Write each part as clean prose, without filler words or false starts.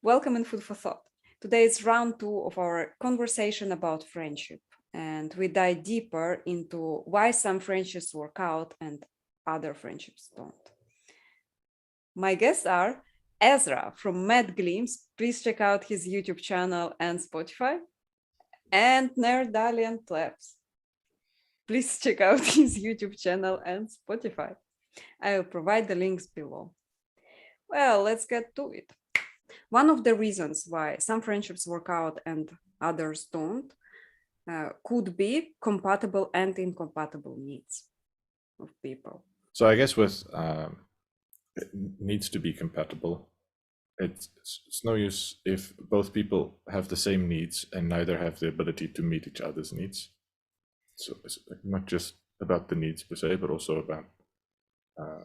Welcome in Food for Thought. Today is round two of our conversation about friendship, and we dive deeper into why some friendships work out and other friendships don't. My guests are Ezra from Mad Gleams. Please check out his YouTube channel and Spotify, and Nerdalliun Plebz. Please check out his YouTube channel and Spotify. I will provide the links below. Well, let's get to it. One of the reasons why some friendships work out and others don't could be compatible and incompatible needs of people. So I guess with it needs to be compatible. It's no use if both people have the same needs and neither have the ability to meet each other's needs. So it's not just about the needs per se, but also about I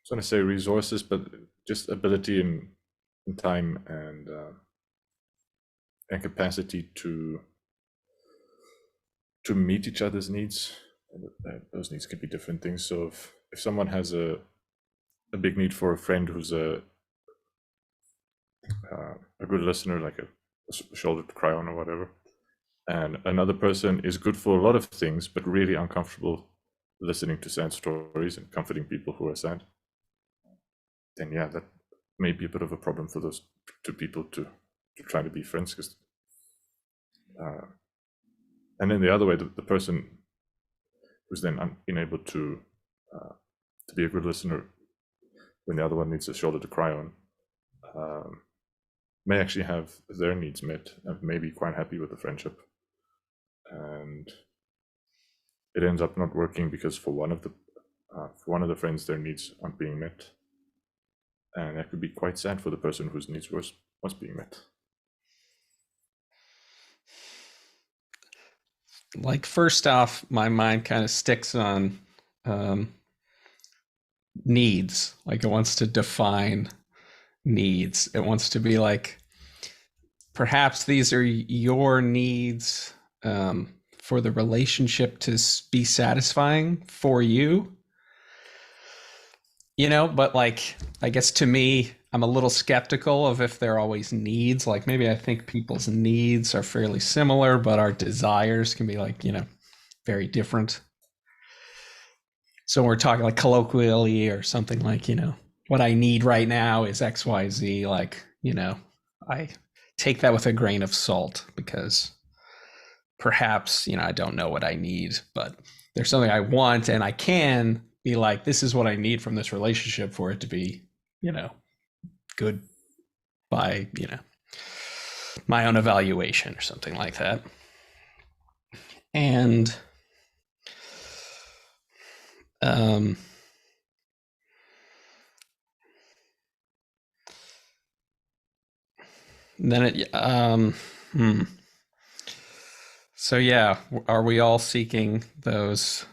was going to say resources, but just ability and time and capacity to meet each other's needs. Those needs can be different things. So if someone has a big need for a friend who's a good listener, like a shoulder to cry on or whatever, and another person is good for a lot of things, but really uncomfortable listening to sad stories and comforting people who are sad, then yeah, that may be a bit of a problem for those two people to try to be friends. Because and then the other way, the person who's then unable to be a good listener when the other one needs a shoulder to cry on, may actually have their needs met and may be quite happy with the friendship, and it ends up not working because for one of the friends their needs aren't being met, and that could be quite sad for the person whose needs was being met. Like, first off, my mind kind of sticks on needs. Like, it wants to define needs. It wants to be like, perhaps these are your needs for the relationship to be satisfying for you. But like, I guess to me, I'm a little skeptical of if they're always needs. Like, maybe I think people's needs are fairly similar, but our desires can be like, very different. So we're talking like colloquially or something like, what I need right now is XYZ. Like, I take that with a grain of salt because perhaps, I don't know what I need, but there's something I want, and I can be like, this is what I need from this relationship for it to be, good by, my own evaluation or something like that. And then it so yeah, are we all seeking those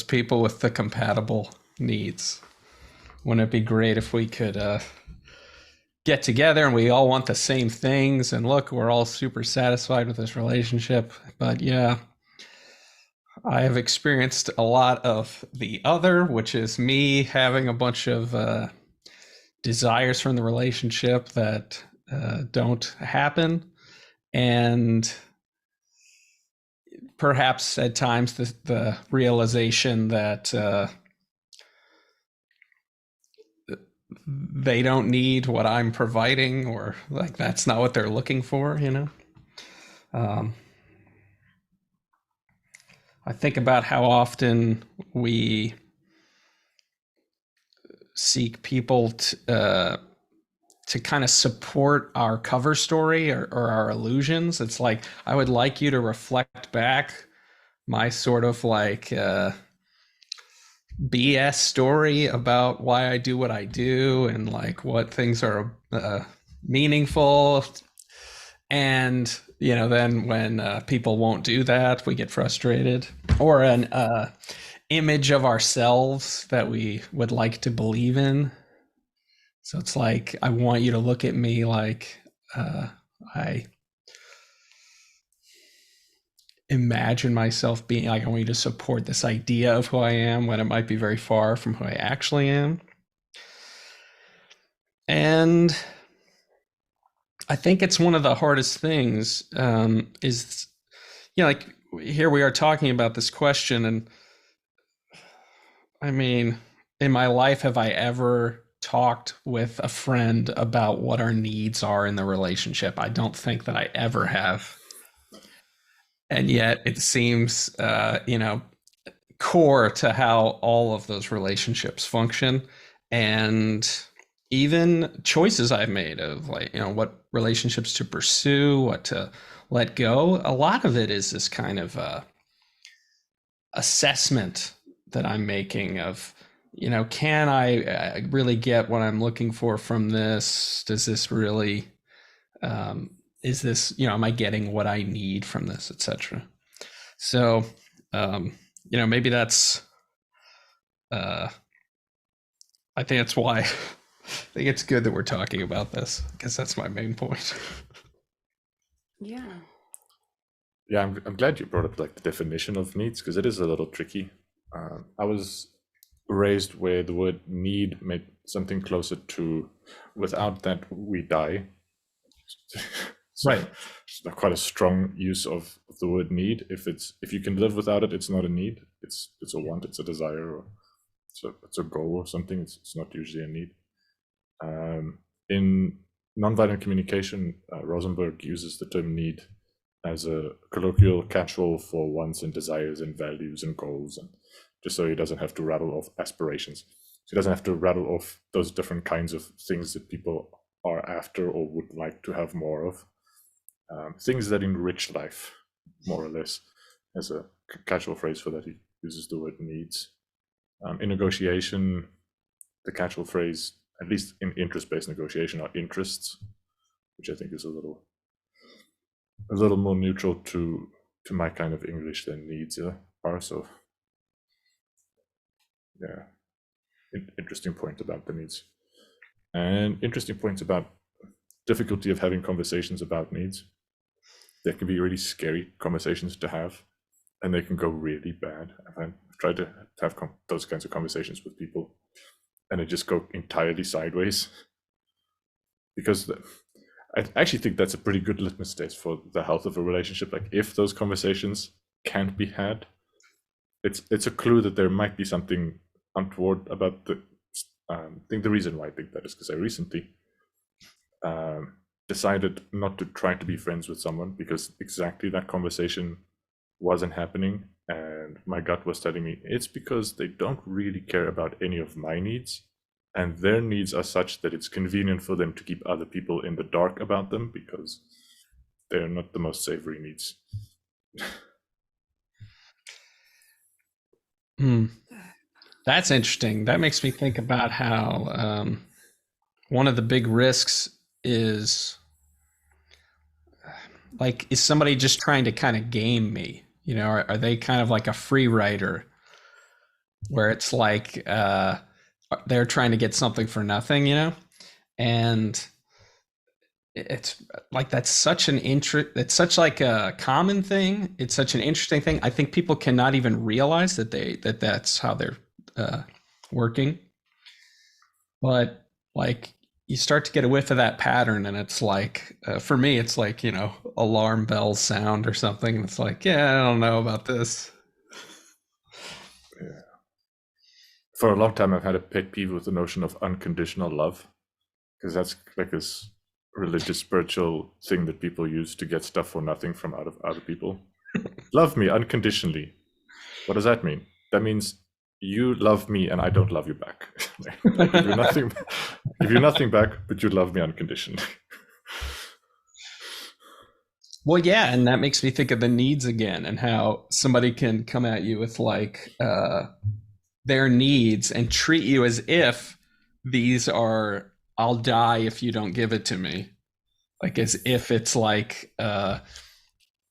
people with the compatible needs? Wouldn't it be great if we could get together and we all want the same things, and look, we're all super satisfied with this relationship? But yeah, I have experienced a lot of the other, which is me having a bunch of desires from the relationship that don't happen, and perhaps at times the realization that they don't need what I'm providing, or like that's not what they're looking for, I think about how often we seek people to kind of support our cover story or our illusions. It's like, I would like you to reflect back my sort of like BS story about why I do what I do and like what things are meaningful. And, then when people won't do that, we get frustrated. Or an image of ourselves that we would like to believe in. So it's like, I want you to look at me like I imagine myself being, like, I want you to support this idea of who I am when it might be very far from who I actually am. And I think it's one of the hardest things, is, like here we are talking about this question. And I mean, in my life, have I ever talked with a friend about what our needs are in the relationship? I don't think that I ever have. And yet it seems, core to how all of those relationships function. And even choices I've made of, like, what relationships to pursue, what to let go. A lot of it is this kind of assessment that I'm making of, can I really get what I'm looking for from this? Does this really, is this, am I getting what I need from this, etc. So, maybe that's, I think that's why I think it's good that we're talking about this, because that's my main point. Yeah. Yeah, I'm glad you brought up like the definition of needs, because it is a little tricky. I was raised where the word need meant something closer to without that we die. So Right. it's quite a strong use of the word need. If you can live without it, it's not a need. It's a want, it's a desire, or it's a goal or something. It's not usually a need. In nonviolent communication, Rosenberg uses the term need as a colloquial catch-all for wants and desires and values and goals, and just so he doesn't have to rattle off aspirations. So he doesn't have to rattle off those different kinds of things that people are after or would like to have more of. Things that enrich life, more or less, as a catch-all phrase for that, he uses the word needs. In negotiation, the catch-all phrase, at least in interest-based negotiation, are interests, which I think is a little more neutral to my kind of English than needs are. So, yeah, interesting point about the needs, and interesting points about difficulty of having conversations about needs. There can be really scary conversations to have, and they can go really bad. I've tried to have those kinds of conversations with people, and it just go entirely sideways. Because I actually think that's a pretty good litmus test for the health of a relationship. Like, if those conversations can't be had, it's a clue that there might be something untoward about the. I think the reason why I think that is because I recently decided not to try to be friends with someone because exactly that conversation wasn't happening, and my gut was telling me it's because they don't really care about any of my needs, and their needs are such that it's convenient for them to keep other people in the dark about them because they're not the most savory needs. That's interesting. That makes me think about how one of the big risks is, like, is somebody just trying to kind of game me? Are they kind of like a free rider where it's like they're trying to get something for nothing, and it's like that's such like a common thing. It's such an interesting thing. I think people cannot even realize that that's how they're working. But like, you start to get a whiff of that pattern, and it's like, for me, it's like, alarm bells sound or something, and it's like, yeah, I don't know about this. Yeah. For a long time, I've had a pet peeve with the notion of unconditional love, because that's like this religious, spiritual thing that people use to get stuff for nothing from out of other people. Love me unconditionally. What does that mean? That means you love me and I don't love you back. I give you nothing back, but you love me unconditionally. Well, yeah, and that makes me think of the needs again, and how somebody can come at you with like their needs and treat you as if these are, I'll die if you don't give it to me. Like, as if it's like,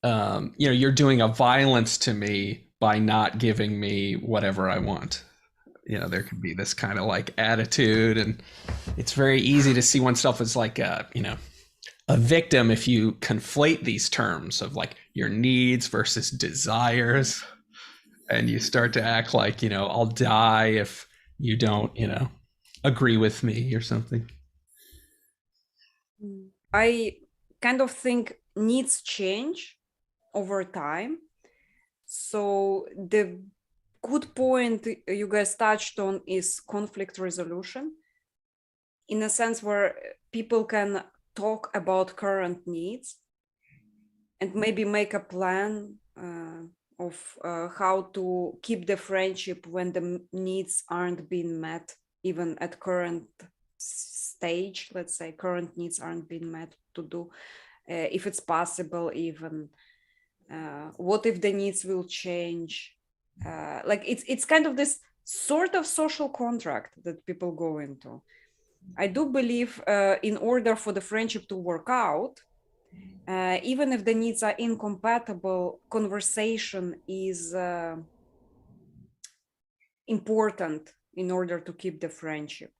you're doing a violence to me by not giving me whatever I want. There could be this kind of like attitude, and it's very easy to see oneself as like a victim if you conflate these terms of like your needs versus desires, and you start to act like, I'll die if you don't, agree with me or something. I kind of think needs change over time. So the good point you guys touched on is conflict resolution, in a sense where people can talk about current needs and maybe make a plan of how to keep the friendship when the needs aren't being met, even at current stage, let's say current needs aren't being met, to do if it's possible, even what if the needs will change. Like it's kind of this sort of social contract that people go into. I do believe in order for the friendship to work out, even if the needs are incompatible, conversation is important in order to keep the friendship.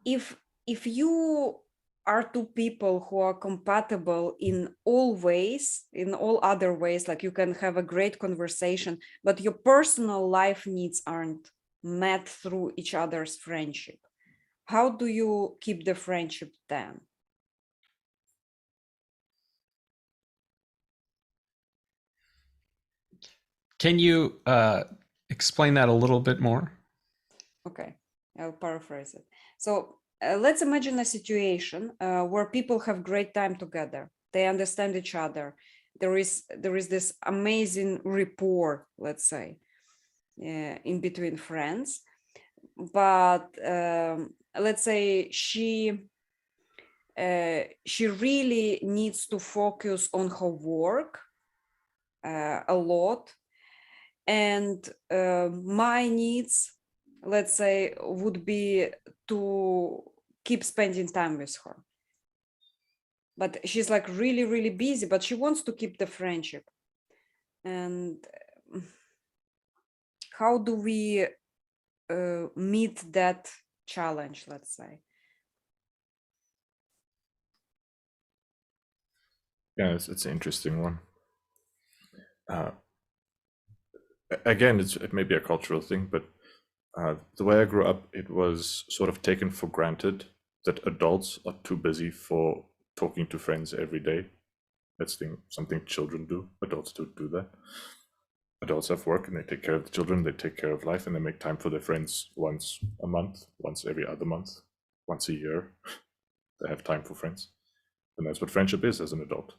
If you are two people who are compatible in all ways, in all other ways, like you can have a great conversation, but your personal life needs aren't met through each other's friendship, how do you keep the friendship then? Can you explain that a little bit more? Okay, I'll paraphrase it. So let's imagine a situation where people have great time together. They understand each other. There is this amazing rapport, let's say, in between friends. But let's say she really needs to focus on her work a lot, and my needs, let's say, would be to keep spending time with her. But she's like really, really busy, but she wants to keep the friendship. And how do we meet that challenge, let's say? Yeah, it's an interesting one. Again, it may be a cultural thing, but the way I grew up, it was sort of taken for granted that adults are too busy for talking to friends every day. That's something children do. Adults don't do that. Adults have work and they take care of the children, they take care of life, and they make time for their friends once a month, once every other month, once a year. They have time for friends. And that's what friendship is as an adult.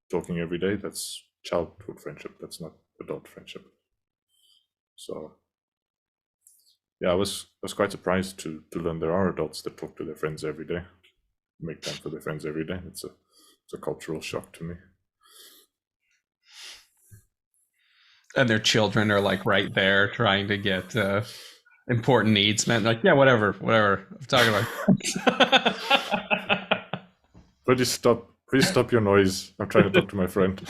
Talking every day, that's childhood friendship. That's not adult friendship. So yeah, I was quite surprised to learn there are adults that talk to their friends every day, make time for their friends every day. It's a cultural shock to me. And their children are like right there trying to get important needs met. Like, yeah, whatever I'm talking about. Please stop your noise. I'm trying to talk to my friend.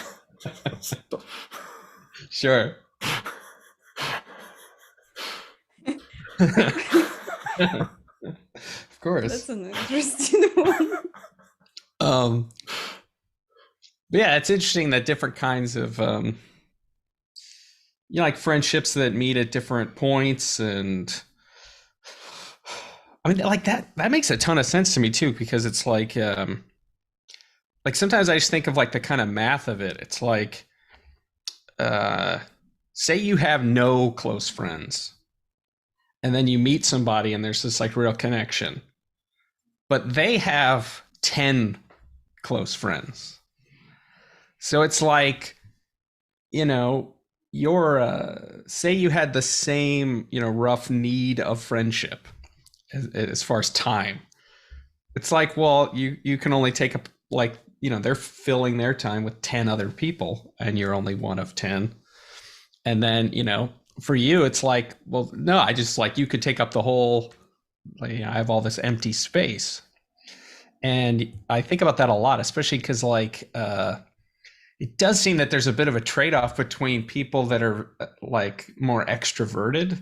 Stop. Sure. Of course. That's an interesting one. Yeah, it's interesting that different kinds of like friendships that meet at different points, and I mean, like that makes a ton of sense to me too, because it's like sometimes I just think of like the kind of math of it. It's like say you have no close friends, and then you meet somebody and there's this like real connection, but they have 10 close friends. So it's like, you're say you had the same, rough need of friendship as far as time. It's like, well, you can only take up, like, they're filling their time with 10 other people and you're only one of 10. And then, for you, it's like, well, no, I just, like, you could take up the whole, like, I have all this empty space. And I think about that a lot, especially because, like, it does seem that there's a bit of a trade-off between people that are like more extroverted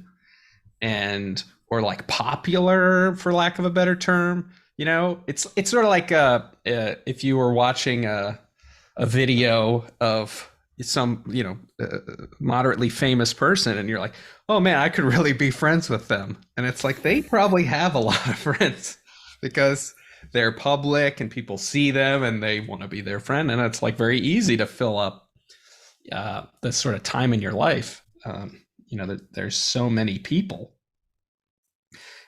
or like popular, for lack of a better term. It's sort of like if you were watching a video of some moderately famous person and you're like, oh man, I could really be friends with them, and it's like they probably have a lot of friends, because they're public and people see them and they want to be their friend, and it's like very easy to fill up this sort of time in your life. There's so many people,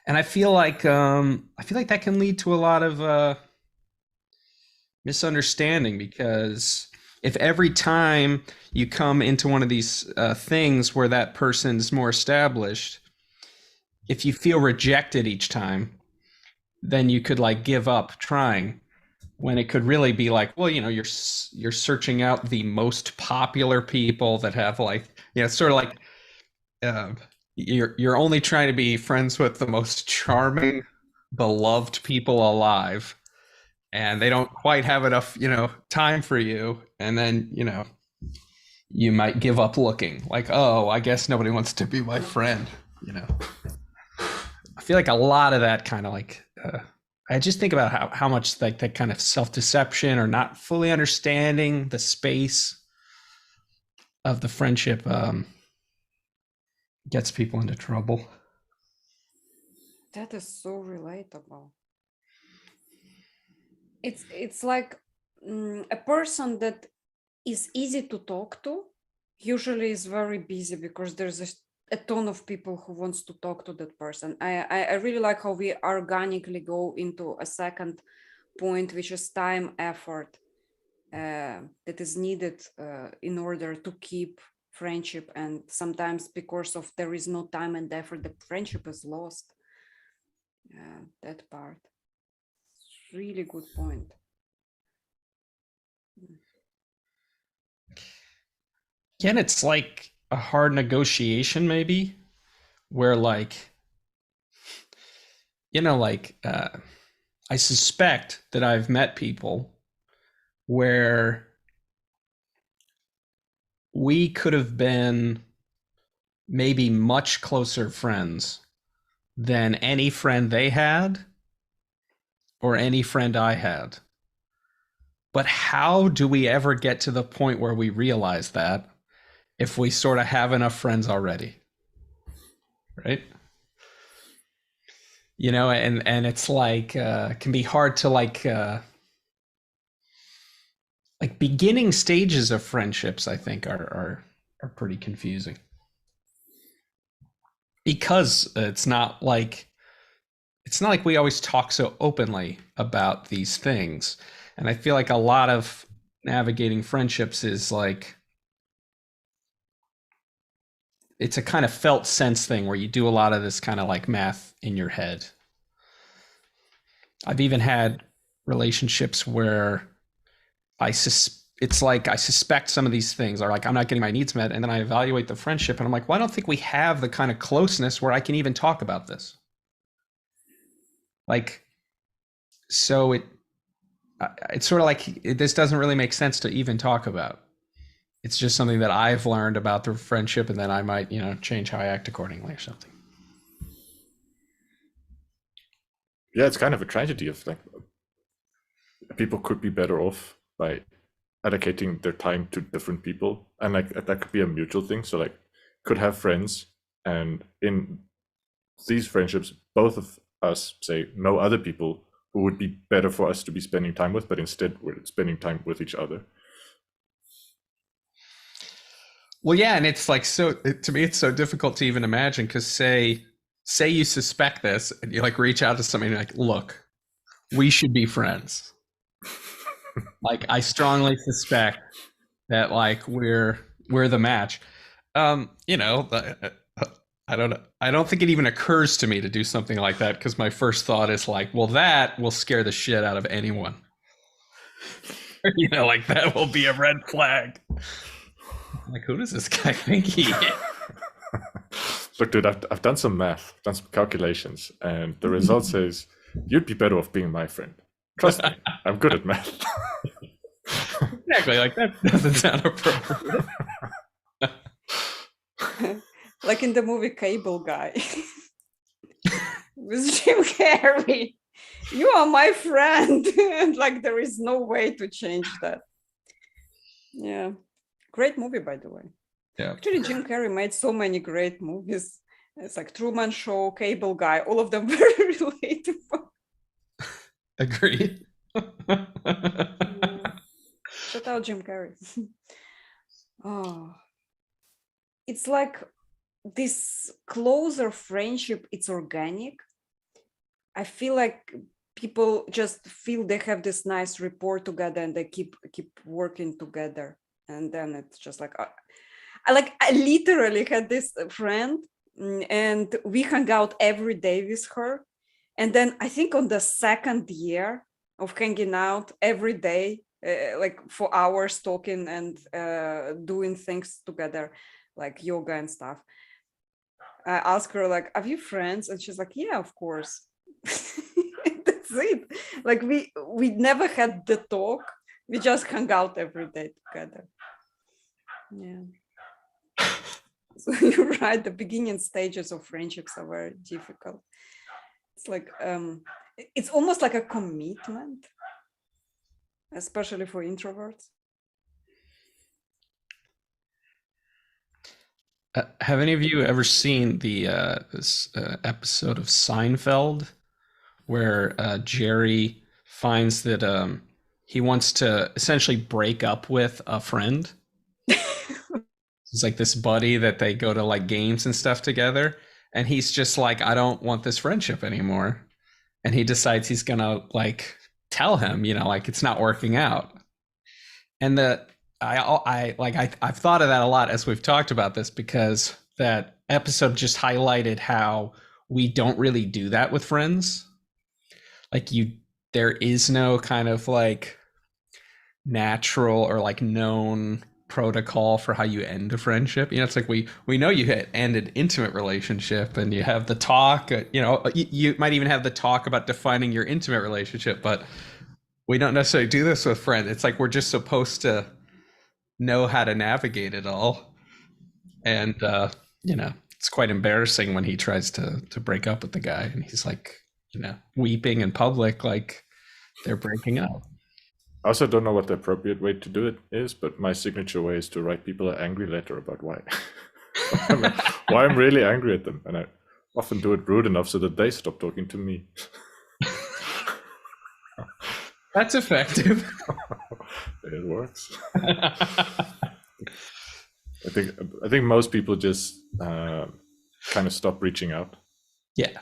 and I feel like that can lead to a lot of misunderstanding, because if every time you come into one of these things where that person's more established, if you feel rejected each time, then you could like give up trying, when it could really be like, well, you're searching out the most popular people that have like, sort of like you're only trying to be friends with the most charming, beloved people alive, and they don't quite have enough, time for you, and then you might give up looking, like, oh, I guess nobody wants to be my friend. I feel like a lot of that kind of like I just think about how much like that kind of self-deception or not fully understanding the space of the friendship gets people into trouble. That is so relatable. It's like a person that is easy to talk to usually is very busy, because there's a ton of people who wants to talk to that person. I really like how we organically go into a second point, which is time, effort, that is needed in order to keep friendship. And sometimes because of there is no time and effort, the friendship is lost. That part. Really good point. Again, it's like a hard negotiation, maybe, where like, I suspect that I've met people where we could have been maybe much closer friends than any friend they had or any friend I had. But how do we ever get to the point where we realize that if we sort of have enough friends already? Right? And it's like can be hard to like beginning stages of friendships, I think are pretty confusing, because it's not like we always talk so openly about these things. And I feel like a lot of navigating friendships is like, it's a kind of felt sense thing where you do a lot of this kind of like math in your head. I've even had relationships where it's like I suspect some of these things are like, I'm not getting my needs met, and then I evaluate the friendship and I'm like, well, I don't think we have the kind of closeness where I can even talk about this. Like, so it's sort of like this doesn't really make sense to even talk about. It's just something that I've learned about the friendship, and then I might, change how I act accordingly or something. Yeah, it's kind of a tragedy of like people could be better off by allocating their time to different people, and like that could be a mutual thing. So like could have friends, and in these friendships, both of us say know other people who would be better for us to be spending time with, but instead we're spending time with each other. Well, yeah, and it's like, to me, it's so difficult to even imagine, because say you suspect this and you like reach out to somebody and you're like, look, we should be friends. Like, I strongly suspect that like we're the match. I don't think it even occurs to me to do something like that, because my first thought is like, well, that will scare the shit out of anyone. Like that will be a red flag. Like, who does this guy think he is? Look, dude, I've done some math, done some calculations, and the result says you'd be better off being my friend. Trust me, I'm good at math. Exactly, like that doesn't sound appropriate. Like in the movie Cable Guy with Jim Carrey. You are my friend. And like there is no way to change that. Yeah. Great movie, by the way. Yeah. Actually, Jim Carrey made so many great movies. It's like Truman Show, Cable Guy, all of them very relatable. Agreed. Yeah. Shout out Jim Carrey. Oh, it's like this closer friendship, it's organic. I feel like people just feel they have this nice rapport together and they keep working together. And then it's just like I literally had this friend, and we hung out every day with her. And then I think on the second year of hanging out every day, like for hours talking and doing things together, like yoga and stuff, I asked her like, "Are you friends?" And she's like, "Yeah, of course." That's it. Like we never had the talk. We just hung out every day together. Yeah. So you're right. The beginning stages of friendships are very difficult. It's like it's almost like a commitment, especially for introverts. Have any of you ever seen the this episode of Seinfeld where Jerry finds that he wants to essentially break up with a friend? It's like this buddy that they go to like games and stuff together, and he's just like, I don't want this friendship anymore, and he decides he's gonna like tell him, like it's not working out. And I've thought of that a lot as we've talked about this, because that episode just highlighted how we don't really do that with friends. Like there is no kind of like natural or like known protocol for how you end a friendship. It's like we know you end an intimate relationship and you have the talk, you might even have the talk about defining your intimate relationship, but we don't necessarily do this with friends. It's like we're just supposed to know how to navigate it all. And it's quite embarrassing when he tries to break up with the guy and he's like, weeping in public like they're breaking up. I also don't know what the appropriate way to do it is, but my signature way is to write people an angry letter about why. Why I'm really angry at them. And I often do it rude enough so that they stop talking to me. That's effective. It works. I think most people just kind of stop reaching out. Yeah.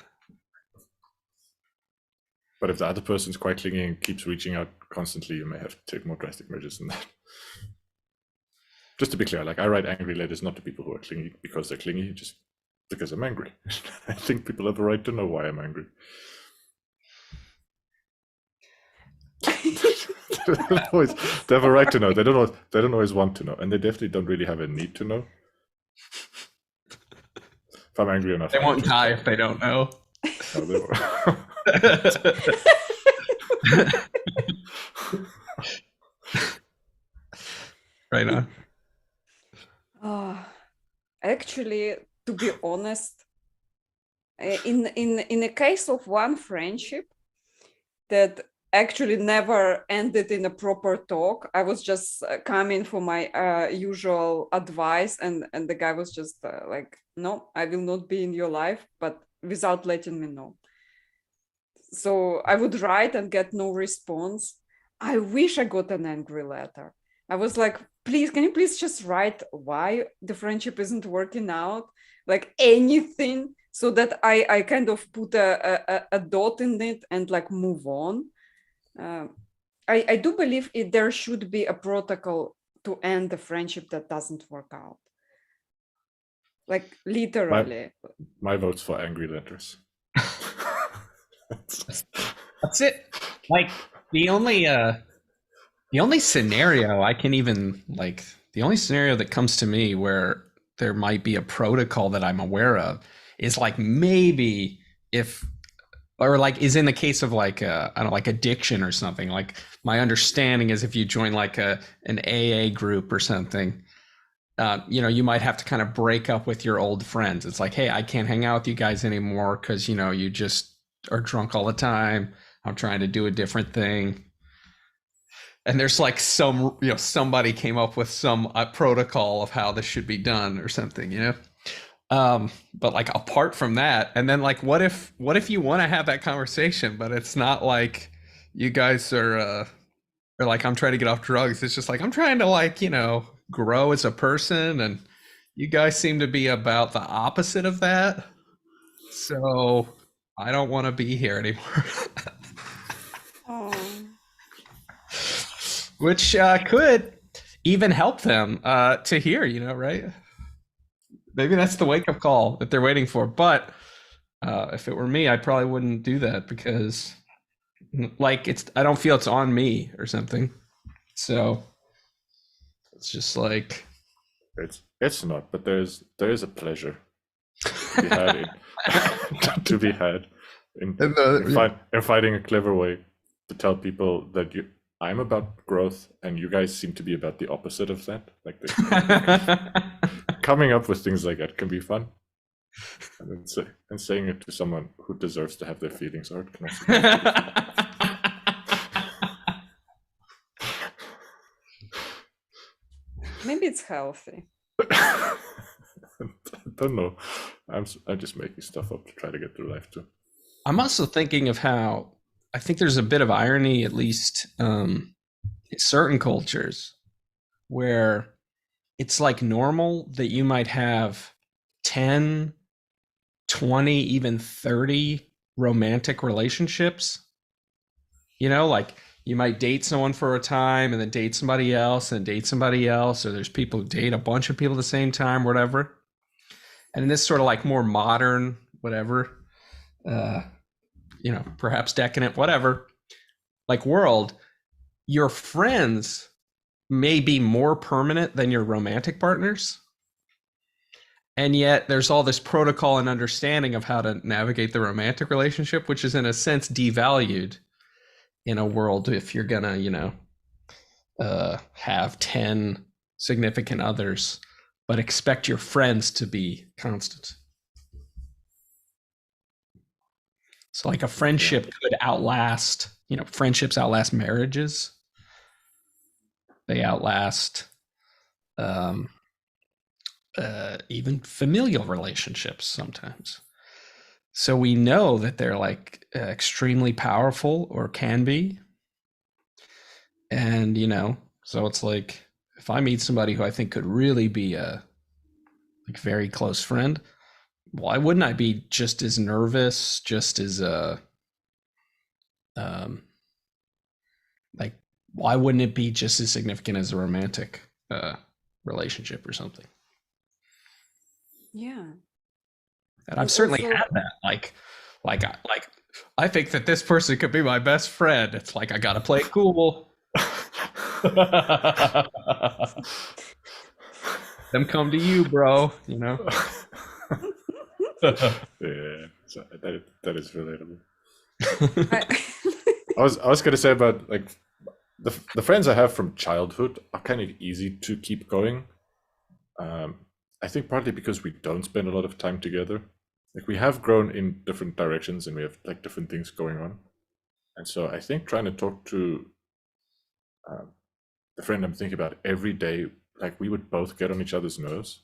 But if the other person's quite clingy and keeps reaching out constantly, you may have to take more drastic measures than that. Just to be clear, like I write angry letters not to people who are clingy because they're clingy, just because I'm angry. I think people have a right to know why I'm angry. They have a right to know. They don't always want to know, and they definitely don't really have a need to know. If I'm angry enough, they won't die if they don't know. No, they won't. Right on. Actually, to be honest, in the case of one friendship that actually never ended in a proper talk, I was just coming for my usual advice, and the guy was just like, "No, I will not be in your life," but without letting me know. So I would write and get no response. I wish I got an angry letter. I was like, "Please, can you please just write why the friendship isn't working out? Like anything, so that I kind of put a dot in it and like move on." I do believe there should be a protocol to end the friendship that doesn't work out. Like literally. My vote's for angry letters. That's it. Like the only scenario I can even like, the only scenario that comes to me where there might be a protocol that I'm aware of is like maybe if, or like is in the case of like I don't know, like addiction or something. Like my understanding is if you join like an AA group or something, you might have to kind of break up with your old friends. It's like, hey, I can't hang out with you guys anymore because you just are drunk all the time. I'm trying to do a different thing. And there's like somebody came up with some protocol of how this should be done or something, but like apart from that, and then like what if you want to have that conversation, but it's not like you guys are like, I'm trying to get off drugs. It's just like, I'm trying to, like, grow as a person, and you guys seem to be about the opposite of that. So I don't want to be here anymore. Oh, Which could even help them to hear, right? Maybe that's the wake up call that they're waiting for. But if it were me, I probably wouldn't do that, because like, I don't feel it's on me or something. So it's just like, It's not, but there is a pleasure to be had to be had in finding a clever way to tell people that I'm about growth and you guys seem to be about the opposite of that. Like, coming up with things like that can be fun. And then saying it to someone who deserves to have their feelings hurt can also be fun. maybe it's healthy. I don't know. I'm just making stuff up to try to get through life too. I'm also thinking of how I think there's a bit of irony, at least in certain cultures, where it's like normal that you might have 10, 20, even 30 romantic relationships. Like, you might date someone for a time and then date somebody else and date somebody else, or there's people who date a bunch of people at the same time, whatever. And in this sort of like more modern, whatever, perhaps decadent, whatever, like world, your friends may be more permanent than your romantic partners. And yet there's all this protocol and understanding of how to navigate the romantic relationship, which is in a sense devalued in a world if you're gonna, have 10 significant others, but expect your friends to be constant. So like a friendship could outlast, friendships outlast marriages. They outlast even familial relationships sometimes. So we know that they're like extremely powerful, or can be. And, so it's like, if I meet somebody who I think could really be a like very close friend, why wouldn't I be just as nervous, just as like, why wouldn't it be just as significant as a romantic relationship or something? Yeah. And I've certainly had that. I think that this person could be my best friend. It's like, I gotta play it cool. Them come to you, bro. Yeah, so that is relatable. I was gonna say about like the friends I have from childhood are kind of easy to keep going. I think partly because we don't spend a lot of time together. Like, we have grown in different directions and we have like different things going on. And so I think trying to talk to the friend I'm thinking about every day, like, we would both get on each other's nerves.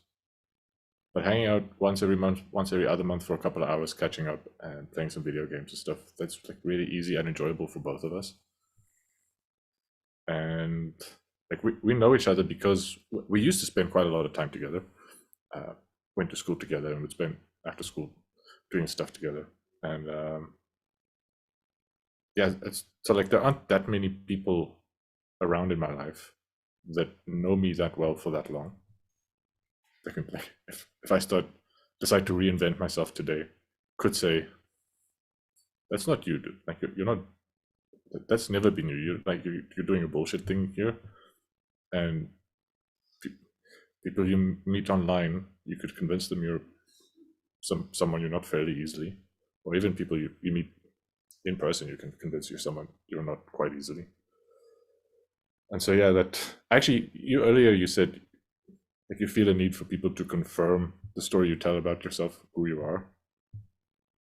But hanging out once every month, once every other month for a couple of hours, catching up and playing some video games and stuff, that's like really easy and enjoyable for both of us. And like, we know each other because we used to spend quite a lot of time together. Went to school together and would spend after school doing stuff together. And yeah, so like, there aren't that many people around in my life that know me that well for that long. Like, if I decide to reinvent myself today, could say, that's not you, dude. Like, you're not, that's never been you. You're doing a bullshit thing here. And people you meet online, you could convince them you're someone you're not fairly easily. Or even people you meet in person, you can convince you're someone you're not quite easily. And so yeah, that actually, earlier you said like, you feel a need for people to confirm the story you tell about yourself, who you are.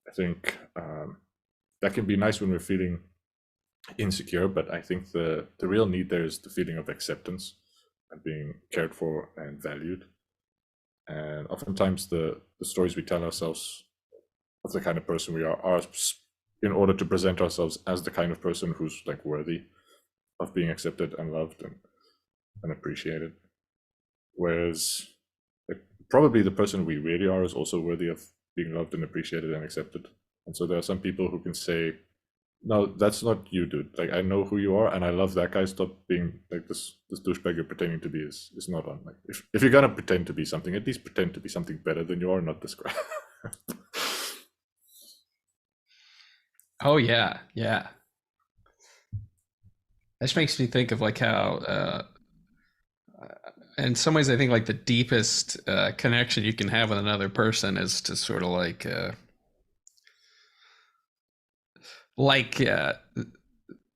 I think that can be nice when we're feeling insecure, but I think the real need there is the feeling of acceptance and being cared for and valued. And oftentimes the stories we tell ourselves of the kind of person we are in order to present ourselves as the kind of person who's like worthy of being accepted and loved and appreciated. Whereas like, probably the person we really are is also worthy of being loved and appreciated and accepted. And so there are some people who can say, no, that's not you, dude. Like, I know who you are and I love that guy. Stop being like this douchebag you're pretending to be is not on. Like, if you're gonna pretend to be something, at least pretend to be something better than you are, not this crap. Oh yeah, yeah. This makes me think of like how, in some ways, I think like the deepest connection you can have with another person is to sort of like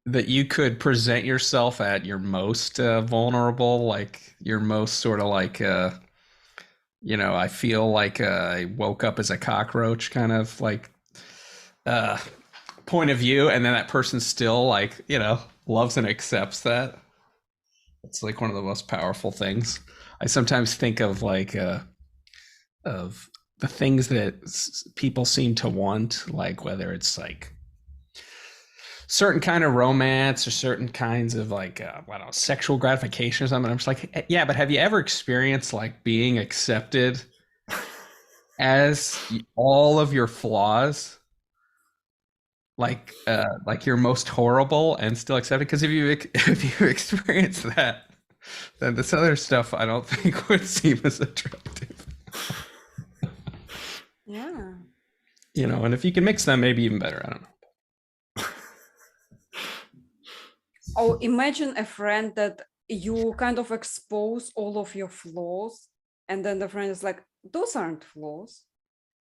that you could present yourself at your most vulnerable, like your most sort of like, I feel like I woke up as a cockroach kind of like point of view, and then that person still like, loves and accepts that. It's like one of the most powerful things. I sometimes think of like of the things that people seem to want, like whether it's like certain kind of romance or certain kinds of like I don't know, sexual gratification or something. I'm just like, yeah, but have you ever experienced like being accepted as all of your flaws? Like you're most horrible and still accepted? Because if you experience that, then this other stuff I don't think would seem as attractive. Yeah. And if you can mix them, maybe even better. I don't know. Oh, imagine a friend that you kind of expose all of your flaws, and then the friend is like, those aren't flaws.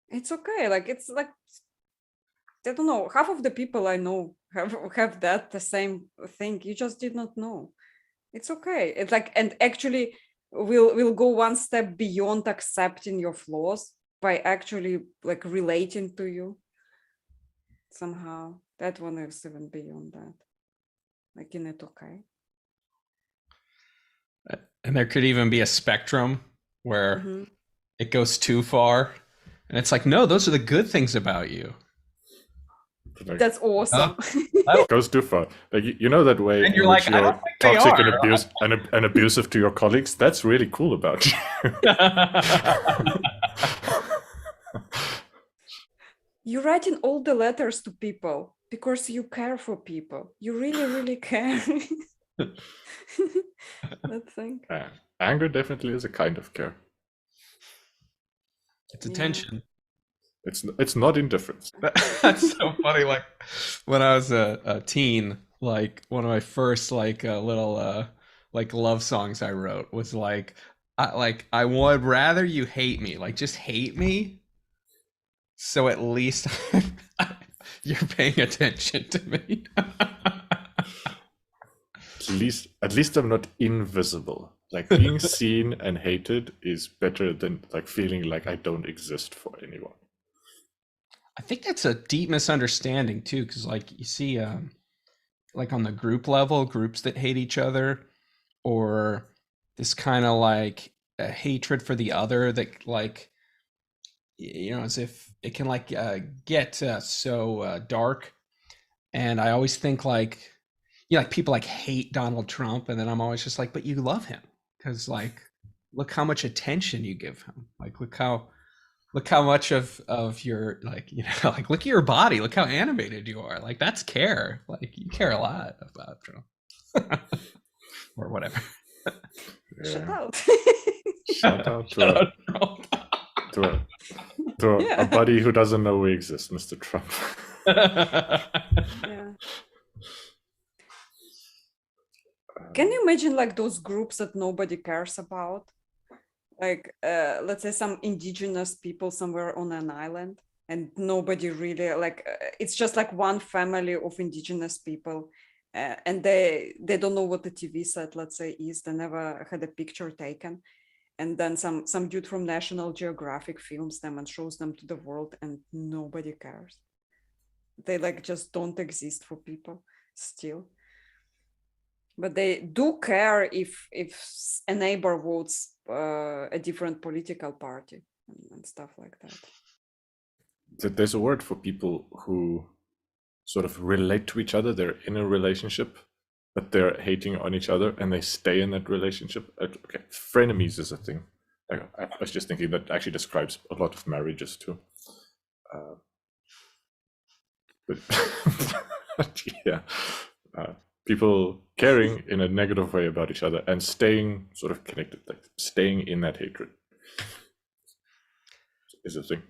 It's okay. Like, it's like, I don't know, half of the people I know have the same thing. You just did not know. It's okay. It's like, and actually we'll go one step beyond accepting your flaws by actually like relating to you somehow. That one is even beyond that. Like, in it, okay. And there could even be a spectrum where it goes too far, and it's like, no, those are the good things about you. Like, that's awesome. It goes too far. Like, that way and you're in like, which I you're don't think toxic they and are. and abusive to your colleagues. That's really cool about you. You're writing all the letters to people because you care for people. You really, really care. That thing. Anger definitely is a kind of care. It's attention. It's not indifference. That's so funny. Like when I was a teen, like one of my first like little like love songs I wrote was like I would rather you hate me, like just hate me, so at least you're paying attention to me. At least I'm not invisible. Like, being seen and hated is better than like feeling like I don't exist for anyone. I think that's a deep misunderstanding too, because like you see like on the group level, groups that hate each other, or this kind of like a hatred for the other that like, as if it can like get so dark. And I always think like, like people like hate Donald Trump, and then I'm always just like, but you love him because like, look how much attention you give him. Like, look how much of your like, like look at your body, look how animated you are. Like, that's care. Like, you care a lot about Trump. Or whatever. Yeah. Shut out. Shout out to a buddy who doesn't know we exist, Mr. Trump. Yeah. Can you imagine like those groups that nobody cares about? Like, let's say some indigenous people somewhere on an island, and nobody really like, it's just like one family of indigenous people, and they don't know what the TV set, let's say, is. They never had a picture taken, and then some dude from National Geographic films them and shows them to the world, and nobody cares. They like just don't exist for people still. But they do care if a neighbor votes a different political party and stuff like that. There's a word for people who sort of relate to each other. They're in a relationship, but they're hating on each other, and they stay in that relationship. Okay, frenemies is a thing. I was just thinking that actually describes a lot of marriages too. But yeah, people caring in a negative way about each other and staying sort of connected, like staying in that hatred is a thing.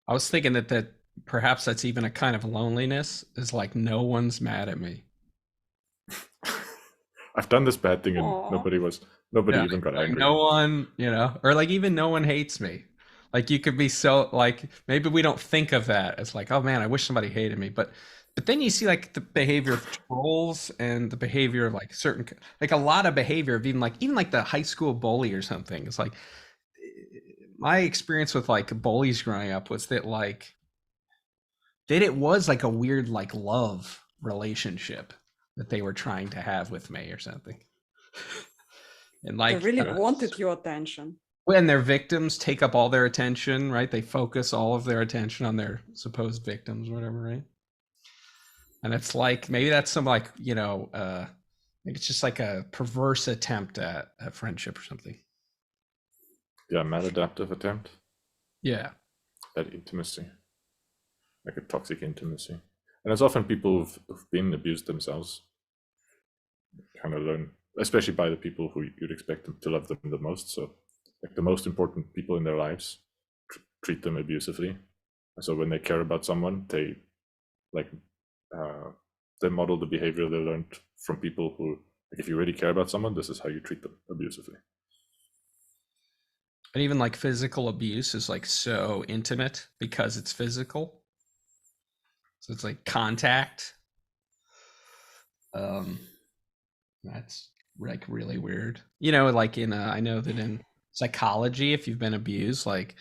I was thinking that perhaps that's even a kind of loneliness, is like no one's mad at me. I've done this bad thing and Aw. nobody Yeah, even got like angry. no one, or like even no one hates me. Like you could be so like, maybe we don't think of that as like, oh man, I wish somebody hated me. But then you see like the behavior of trolls and the behavior of like certain, like a lot of behavior of even like the high school bully or something. It's like my experience with like bullies growing up was that like it was like a weird like love relationship that they were trying to have with me or something. And They like really wanted your attention. when their victims take up all their attention, right? They focus all of their attention on their supposed victims, or whatever, right? And it's like maybe that's some like maybe it's just like a perverse attempt at friendship or something. Yeah, maladaptive attempt Yeah. at intimacy, like a toxic intimacy. And it's often people who've been abused themselves kind of learn, especially by the people who you'd expect them to love them the most. So like the most important people in their lives treat them abusively. And so when they care about someone, they model the behavior they learned from people who, like, if you really care about someone, this is how you treat them abusively. And even like physical abuse is like so intimate because it's physical. So it's like contact. That's like really weird. Like I know that in psychology, if you've been abused, like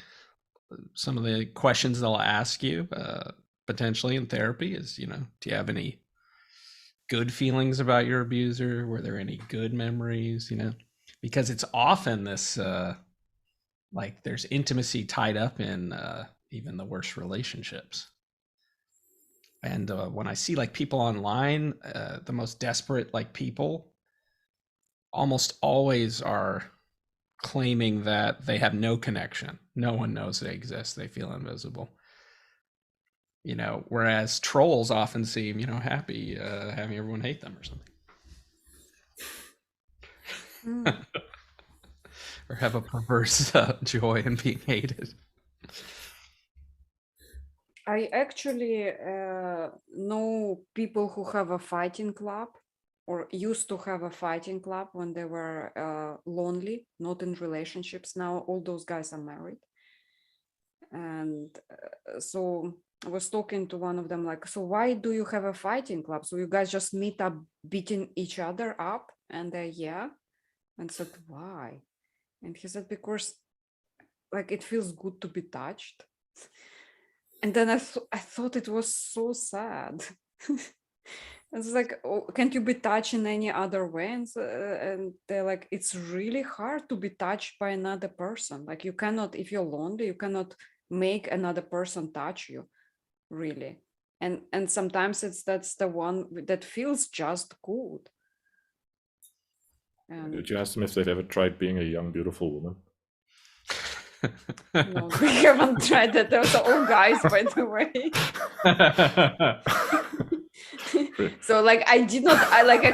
some of the questions they'll ask you potentially in therapy is, do you have any good feelings about your abuser? Were there any good memories? Because it's often this like there's intimacy tied up in even the worst relationships. And when I see like people online, the most desperate like people almost always are claiming that they have no connection. No one knows they exist. They feel invisible. Whereas trolls often seem, happy having everyone hate them or something. Or have a perverse joy in being hated. I actually know people who have a fighting club or used to have a fighting club when they were lonely, not in relationships. Now all those guys are married. And so I was talking to one of them like, so why do you have a fighting club? So you guys just meet up beating each other up? And yeah. And I said, why? And he said, because like it feels good to be touched. And then I thought it was so sad. It's like, oh, can't you be touched in any other way? And they're like, it's really hard to be touched by another person. Like you cannot, if you're lonely, you cannot make another person touch you, really. And sometimes that's the one that feels just good. Did you ask them if they've ever tried being a young, beautiful woman? No, we haven't tried that. Those are all guys, by the way. So like I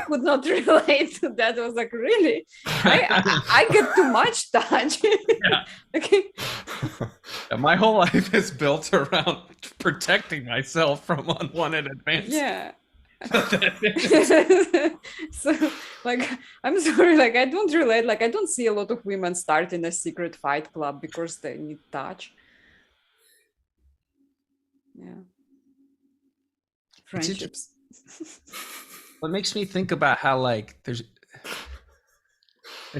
could not relate to that. I was like, really? I get too much touch. Yeah. Okay. My whole life is built around protecting myself from unwanted advances. Yeah. So like I'm sorry, like I don't relate, like I don't see a lot of women starting a secret fight club because they need touch. Yeah. Friendships. What makes me think about how like there's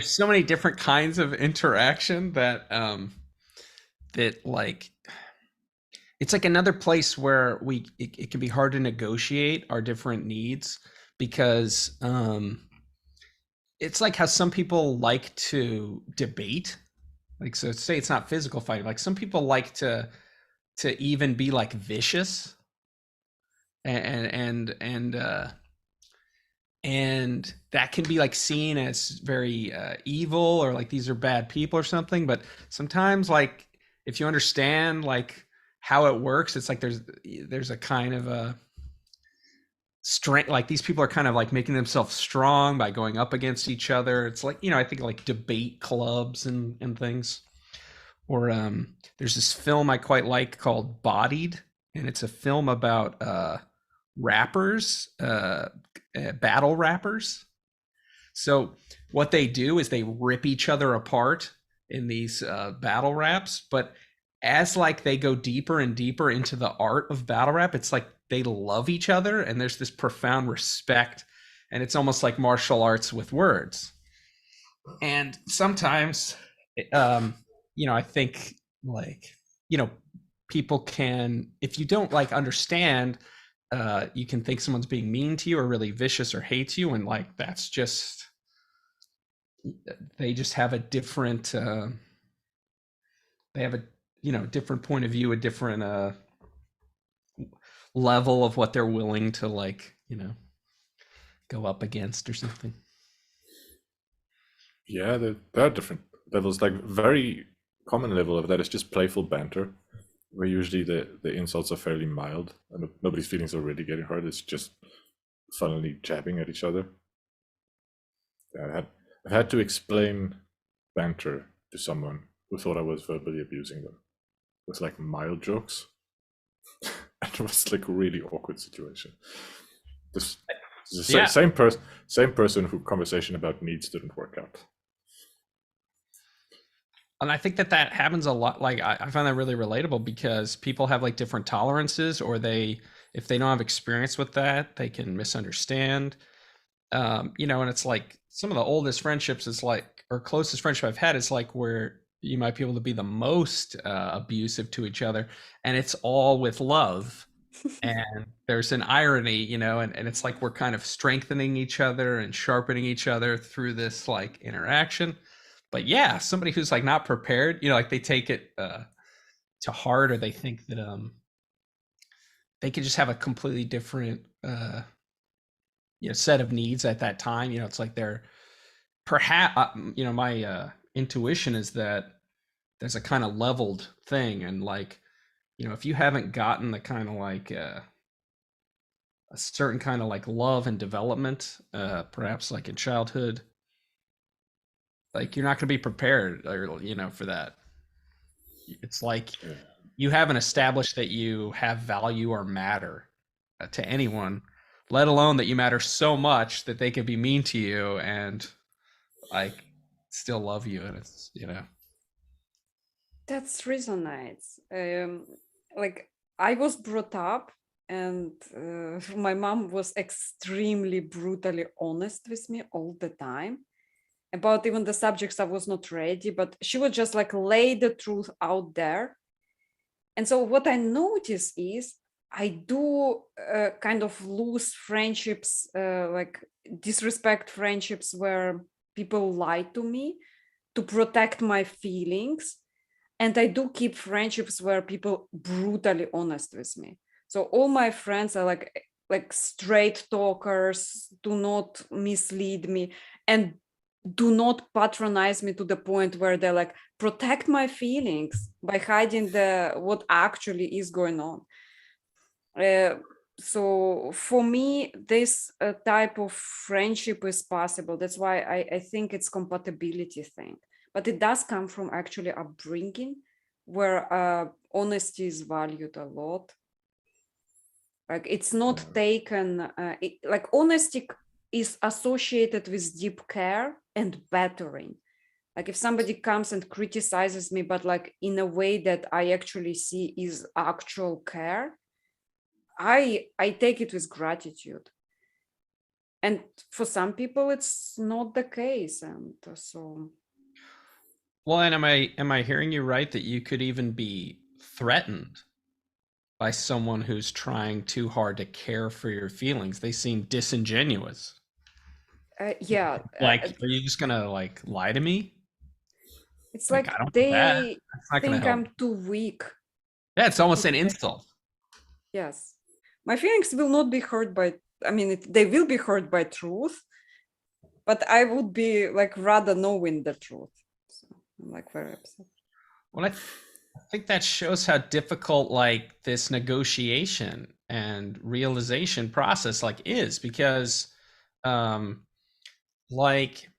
so many different kinds of interaction that that like it's like another place where it can be hard to negotiate our different needs because it's like how some people like to debate, like, so say it's not physical fighting, like some people like to even be like vicious, and that can be like seen as very evil, or like these are bad people or something. But sometimes, like, if you understand like how it works, it's like there's a kind of a strength. Like, these people are kind of like making themselves strong by going up against each other. It's like, I think like debate clubs and things. Or there's this film I quite like called Bodied, and it's a film about rappers, battle rappers. So what they do is they rip each other apart in these battle raps, but as like they go deeper and deeper into the art of battle rap, it's like they love each other, and there's this profound respect, and it's almost like martial arts with words. And sometimes I think, like, people can, if you don't like understand, you can think someone's being mean to you or really vicious or hates you, and like that's just, they just have a different they have a different point of view, a different level of what they're willing to, like, go up against or something. Yeah, there are different levels. Like, very common level of that is just playful banter, where usually the insults are fairly mild and nobody's feelings are really getting hurt. It's just funnily jabbing at each other. Yeah, I've had to explain banter to someone who thought I was verbally abusing them with like mild jokes. It was like a really awkward situation. This Yeah. same person who conversation about needs didn't work out. And I think that happens a lot. Like, I find that really relatable, because people have like different tolerances, or if they don't have experience with that, they can misunderstand. And it's like some of the oldest friendships is like, or closest friendship I've had is like where you might be able to be the most abusive to each other, and it's all with love. And there's an irony, and it's like we're kind of strengthening each other and sharpening each other through this like interaction. But yeah, somebody who's like not prepared, like they take it to heart, or they think that they could just have a completely different set of needs at that time. It's like they're perhaps my intuition is that there's a kind of leveled thing, and like, if you haven't gotten the kind of like a certain kind of like love and development, perhaps like in childhood, like you're not going to be prepared, or for that. It's like you haven't established that you have value or matter to anyone, let alone that you matter so much that they can be mean to you and like still love you. And it's That resonates. Like, I was brought up, and my mom was extremely brutally honest with me all the time about even the subjects I was not ready, but she would just like lay the truth out there. And so what I notice is I do kind of lose friendships, like disrespect friendships where people lie to me to protect my feelings. And I do keep friendships where people brutally honest with me. So all my friends are like straight talkers, do not mislead me, and do not patronize me to the point where they're like, protect my feelings by hiding what actually is going on. So for me, this type of friendship is possible. That's why I think it's compatibility thing. But it does come from actually upbringing where honesty is valued a lot. Like, it's not taken, like honesty is associated with deep care and battering. Like, if somebody comes and criticizes me, but like in a way that I actually see is actual care, I take it with gratitude. And for some people, it's not the case. And so... Well, and am I hearing you right that you could even be threatened by someone who's trying too hard to care for your feelings? They seem disingenuous. Yeah. Like, are you just gonna like lie to me? It's like I don't they think I'm too weak. Yeah, it's almost an insult. Yes. my feelings will not be hurt by, I mean, they will be hurt by truth, but I would be like rather knowing the truth. So I'm like very upset. Well, I think that shows how difficult like this negotiation and realization process like is, because like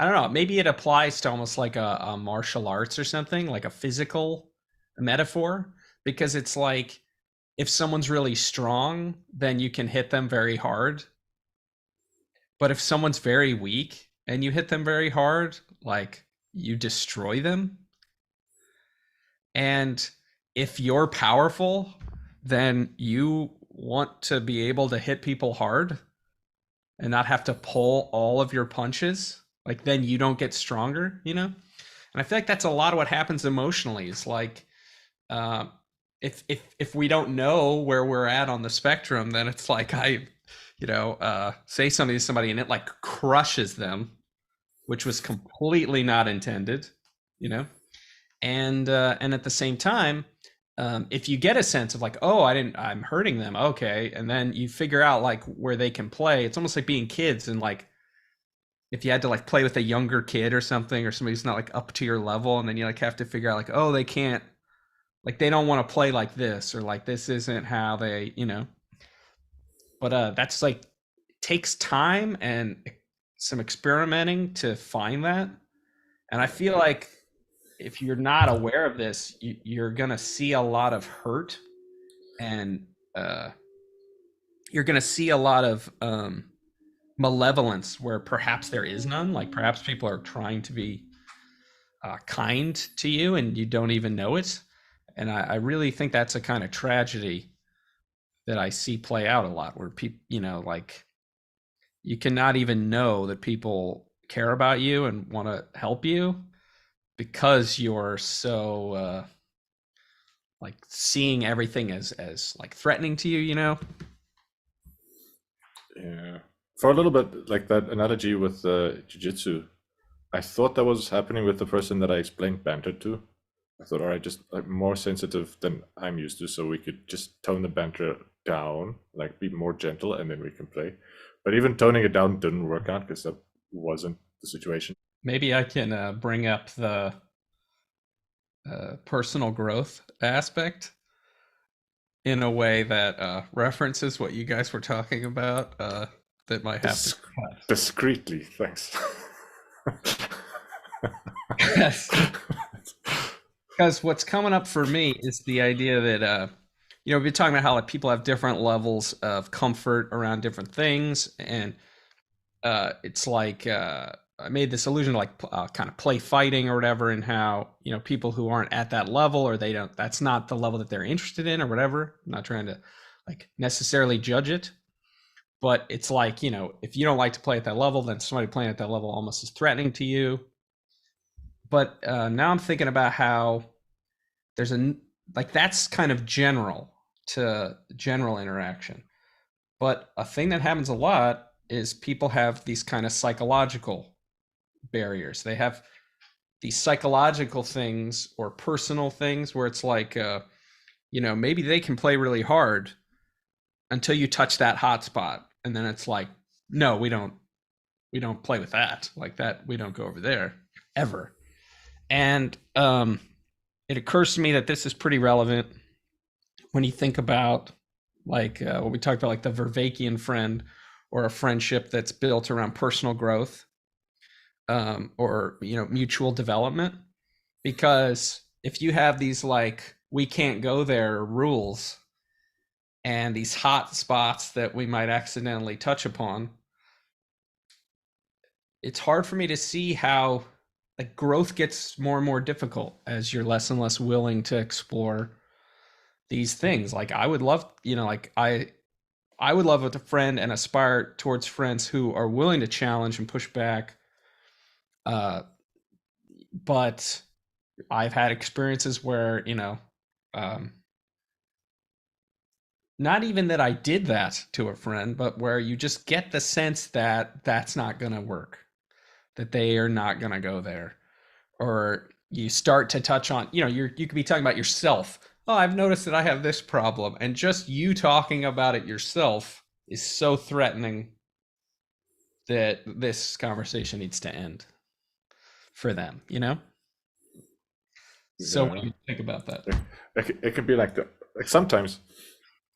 I don't know, maybe it applies to almost like a martial arts or something, like a physical metaphor, because it's like if someone's really strong, then you can hit them very hard. But if someone's very weak and you hit them very hard, like you destroy them. And if you're powerful, then you want to be able to hit people hard and not have to pull all of your punches. Like then you don't get stronger, you know? And I feel like that's a lot of what happens emotionally. It's like if we don't know where we're at on the spectrum, then it's like say something to somebody and it like crushes them, which was completely not intended, you know? And at the same time, if you get a sense of like, oh, I'm hurting them, okay, and then you figure out like where they can play. It's almost like being kids, and like if you had to like play with a younger kid or something, or somebody who's not like up to your level, and then you like have to figure out like, oh, they can't, like they don't want to play like this, or like this isn't how they, you know. But that's like takes time and some experimenting to find that, and I feel like if you're not aware of this, you're going to see a lot of hurt, and you're going to see a lot of malevolence where perhaps there is none. Like perhaps people are trying to be kind to you and you don't even know it. And I really think that's a kind of tragedy that I see play out a lot, where people, you know, like you cannot even know that people care about you and want to help you, because you're so like seeing everything as like threatening to you, you know? Yeah. For a little bit, like that analogy with jiu-jitsu, I thought that was happening with the person that I explained banter to. I thought, all right, just like more sensitive than I'm used to, so we could just tone the banter down, like be more gentle, and then we can play. But even toning it down didn't work out because that wasn't the situation. Maybe I can bring up the personal growth aspect in a way that references what you guys were talking about. That might have to discreetly. Thanks. Yes. Because what's coming up for me is the idea that you know, we've been talking about how like people have different levels of comfort around different things, and it's like I made this allusion to like kind of play fighting or whatever, and how, you know, people who aren't at that level, or they don't, that's not the level that they're interested in or whatever. I'm not trying to like necessarily judge it, but it's like, you know, if you don't like to play at that level, then somebody playing at that level almost is threatening to you. But now I'm thinking about how there's like that's kind of general to general interaction. But a thing that happens a lot is people have these kind of psychological barriers. They have these psychological things or personal things where it's like, you know, maybe they can play really hard until you touch that hot spot. And then it's like, no, we don't play with that like that. We don't go over there ever. And it occurs to me that this is pretty relevant when you think about like what we talked about, like the Vervaekian friend, or a friendship that's built around personal growth, or, you know, mutual development. Because if you have these like we can't go there rules and these hot spots that we might accidentally touch upon, it's hard for me to see how like growth gets more and more difficult as you're less and less willing to explore these things. Like I would love, you know, like I would love with a friend and aspire towards friends who are willing to challenge and push back. But I've had experiences where, you know, not even that I did that to a friend, but where you just get the sense that that's not going to work, that they are not going to go there. Or you start to touch on, you know, you could be talking about yourself oh, I've noticed that I have this problem, and just you talking about it yourself is so threatening that this conversation needs to end for them, you know? So what do you think about that? It can be like that. Like sometimes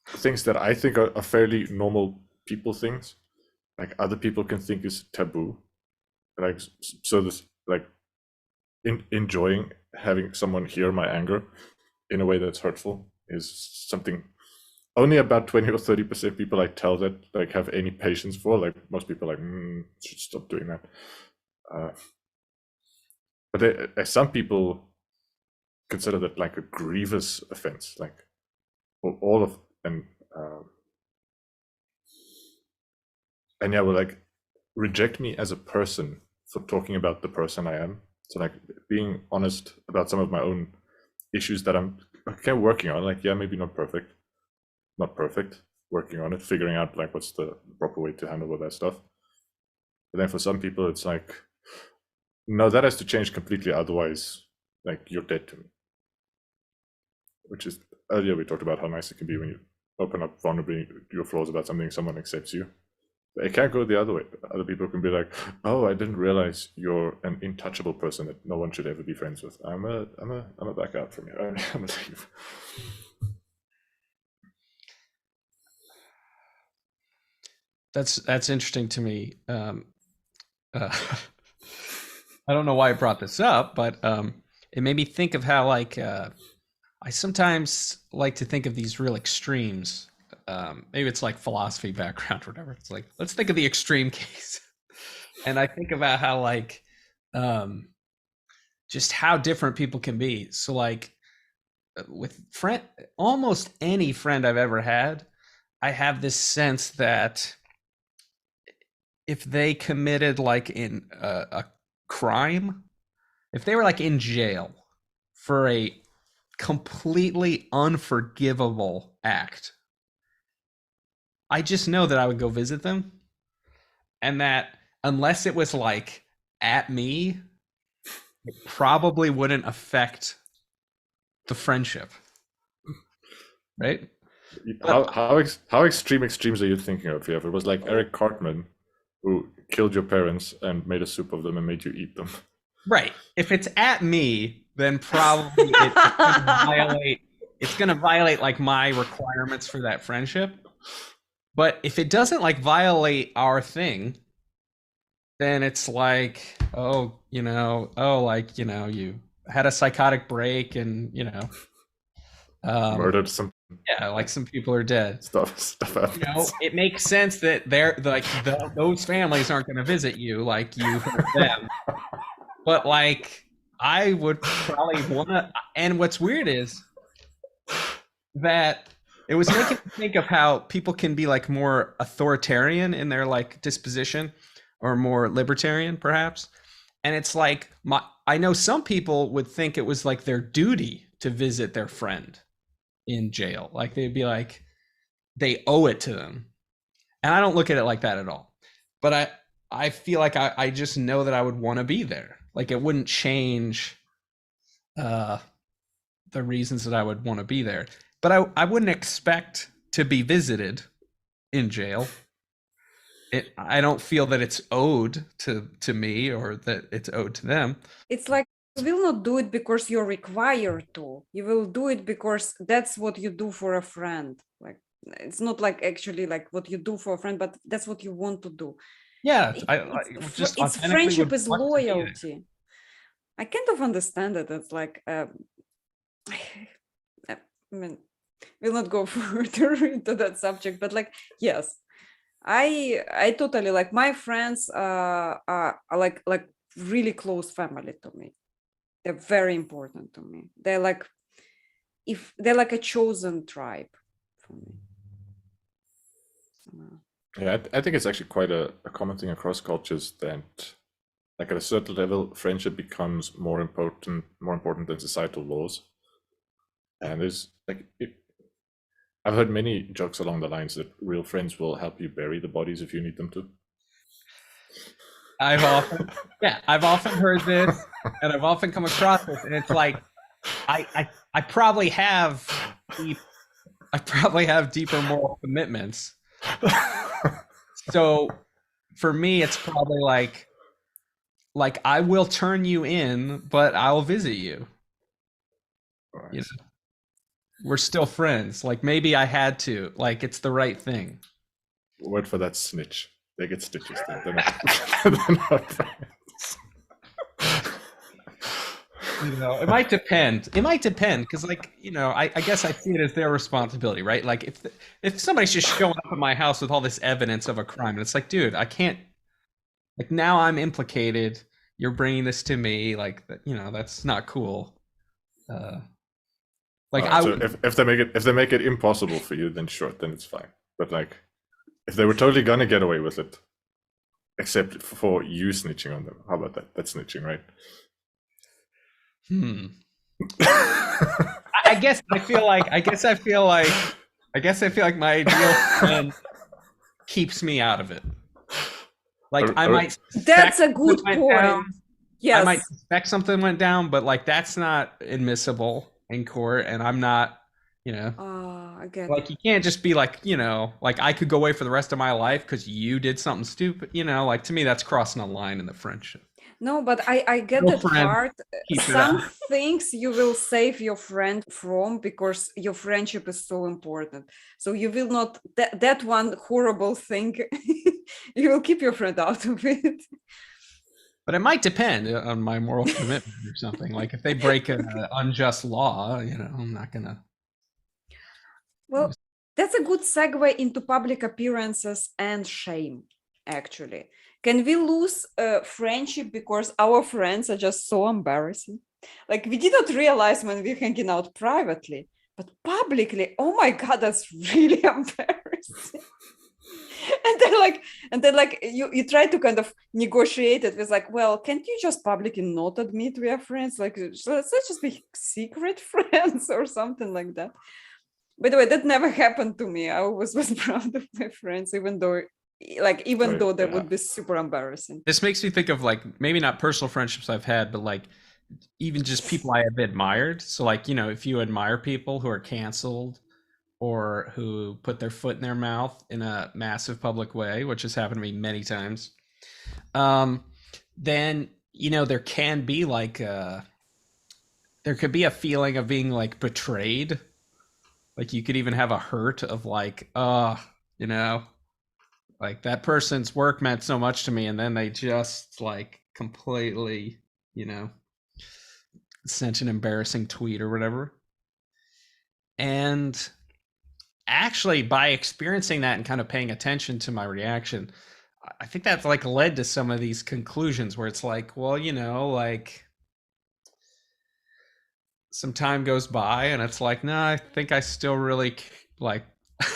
things that I think are fairly normal people things, like other people can think is taboo. Like so this like enjoying having someone hear my anger in a way that's hurtful is something only about 20 or 30% people I tell that like have any patience for. Like most people are like should stop doing that. But some people consider that like a grievous offense, like all of and yeah, will like reject me as a person for talking about the person I am. So like being honest about some of my own issues that I'm kind of working on. Like, yeah, maybe not perfect, working on it, figuring out like what's the proper way to handle all that stuff. But then for some people, it's like, no, that has to change completely. Otherwise, like you're dead to me. Which is earlier we talked about how nice it can be when you open up vulnerably your flaws about something, someone accepts you. But it can't go the other way. Other people can be like, "Oh, I didn't realize you're an intouchable person that no one should ever be friends with. I'm a back out from you. I'm a leave." That's interesting to me. I don't know why I brought this up, but it made me think of how like I sometimes like to think of these real extremes. Maybe it's like philosophy background or whatever. It's like, let's think of the extreme case. And I think about how like just how different people can be. So like with almost any friend I've ever had, I have this sense that if they committed like in a crime, if they were like in jail for a completely unforgivable act, I just know that I would go visit them, and that unless it was like at me, it probably wouldn't affect the friendship, right? How extremes are you thinking of? If it was like Eric Cartman, who killed your parents and made a soup of them and made you eat them, right? If it's at me, then probably it's going to violate like my requirements for that friendship. But if it doesn't like violate our thing, then it's like, you had a psychotic break and, murdered some. Yeah, like some people are dead. Stuff happens. It makes sense that they're like those families aren't going to visit you like you hurt them. But like, I would probably want to. And what's weird is that it was making me think of how people can be like more authoritarian in their like disposition, or more libertarian perhaps. And it's like I know some people would think it was like their duty to visit their friend in jail. Like they'd be like, they owe it to them. And I don't look at it like that at all. But I feel like I just know that I would want to be there. Like it wouldn't change the reasons that I would want to be there. But I wouldn't expect to be visited in jail. I don't feel that it's owed to me or that it's owed to them. It's like you will not do it because you're required to. You will do it because that's what you do for a friend. Like it's not like actually like what you do for a friend, but that's what you want to do. Yeah, it's friendship is loyalty. I kind of understand it. It's like I mean, we'll not go further into that subject, but like yes, I totally like my friends are like really close family to me. They're very important to me. They're like a chosen tribe for me. Yeah, I think it's actually quite a common thing across cultures that, like at a certain level, friendship becomes more important than societal laws. And there's like, I've heard many jokes along the lines that real friends will help you bury the bodies if you need them to. I've often heard this, and I've often come across this, and it's like, I probably have I probably have deeper moral commitments. So for me, it's probably like I will turn you in, but I'll visit you. You Right. know, we're still friends. Like maybe I had to. Like it's the right thing. Word for that, snitch. They get stitches. They're not, they're not friends. You know, it might depend. It might depend because, like, you know, I guess I see it as their responsibility, right? Like, if somebody's just showing up at my house with all this evidence of a crime, and it's like, dude, I can't. Like now, I'm implicated. You're bringing this to me. Like, you know, that's not cool. Uh, like I So if they make it impossible for you, then sure, then it's fine. But like, if they were totally gonna get away with it, except for you snitching on them, how about that? That's snitching, right? I guess I feel like my ideal friend keeps me out of it. Like I might That's suspect a good something went point. down. I might Yes. suspect something went down, but like that's not admissible in court, and I'm not, you know, I get like you can't just be like, you know, like I could go away for the rest of my life because you did something stupid, you know, like to me that's crossing a line in the friendship. No, but I get No that friend part. keeps it Some out. things you will save your friend from because your friendship is so important. So you will not that one horrible thing. You will keep your friend out of it. But it might depend on my moral commitment or something. Like if they break an unjust law, you know, I'm not gonna. Well, that's a good segue into public appearances and shame, actually. Can we lose friendship because our friends are just so embarrassing? Like, we did not realize when we're hanging out privately, but publicly, oh my God, that's really embarrassing. and then you try to kind of negotiate it with like, well, can't you just publicly not admit we are friends? Like, so let's just be secret friends or something like that. By the way, that never happened to me. I always was proud of my friends, even though that would be super embarrassing. This makes me think of like maybe not personal friendships I've had, but like even just people I have admired. So like, you know, if you admire people who are canceled or who put their foot in their mouth in a massive public way, which has happened to me many times, um, then you know there can be like there could be a feeling of being like betrayed. Like you could even have a hurt of like, you know, like that person's work meant so much to me, and then they just like completely, you know, sent an embarrassing tweet or whatever. And actually, by experiencing that and kind of paying attention to my reaction, I think that's like led to some of these conclusions where it's like, well, you know, like some time goes by and it's like, no, I think I still really like,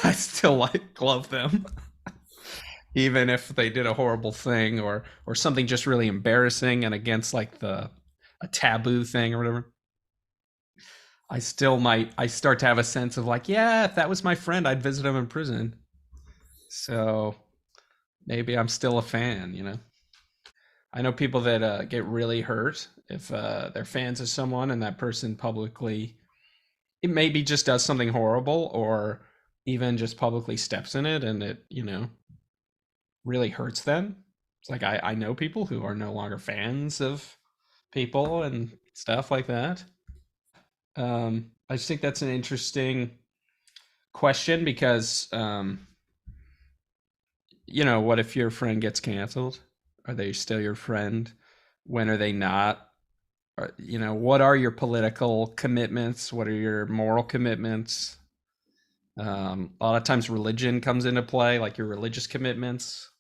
I still like love them. Even if they did a horrible thing or something just really embarrassing and against like a taboo thing or whatever. I start to have a sense of like, yeah, if that was my friend, I'd visit him in prison. So maybe I'm still a fan, you know. I know people that get really hurt if they're fans of someone and that person publicly, it maybe just does something horrible or even just publicly steps in it and it, you know, really hurts them. It's like I know people who are no longer fans of people and stuff like that. I just think that's an interesting question because, you know, what if your friend gets canceled? Are they still your friend? When are they not? You know, what are your political commitments? What are your moral commitments? A lot of times religion comes into play, like your religious commitments.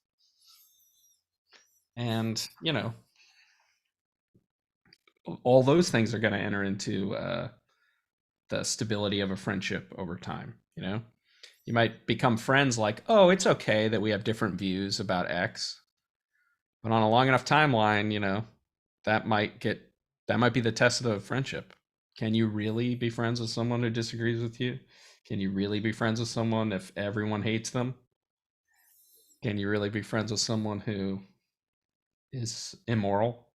And, you know, all those things are going to enter into the stability of a friendship over time. You know, you might become friends like, oh, it's okay that we have different views about X, but on a long enough timeline, you know, that might be the test of the friendship. Can you really be friends with someone who disagrees with you? Can you really be friends with someone if everyone hates them? Can you really be friends with someone who is immoral?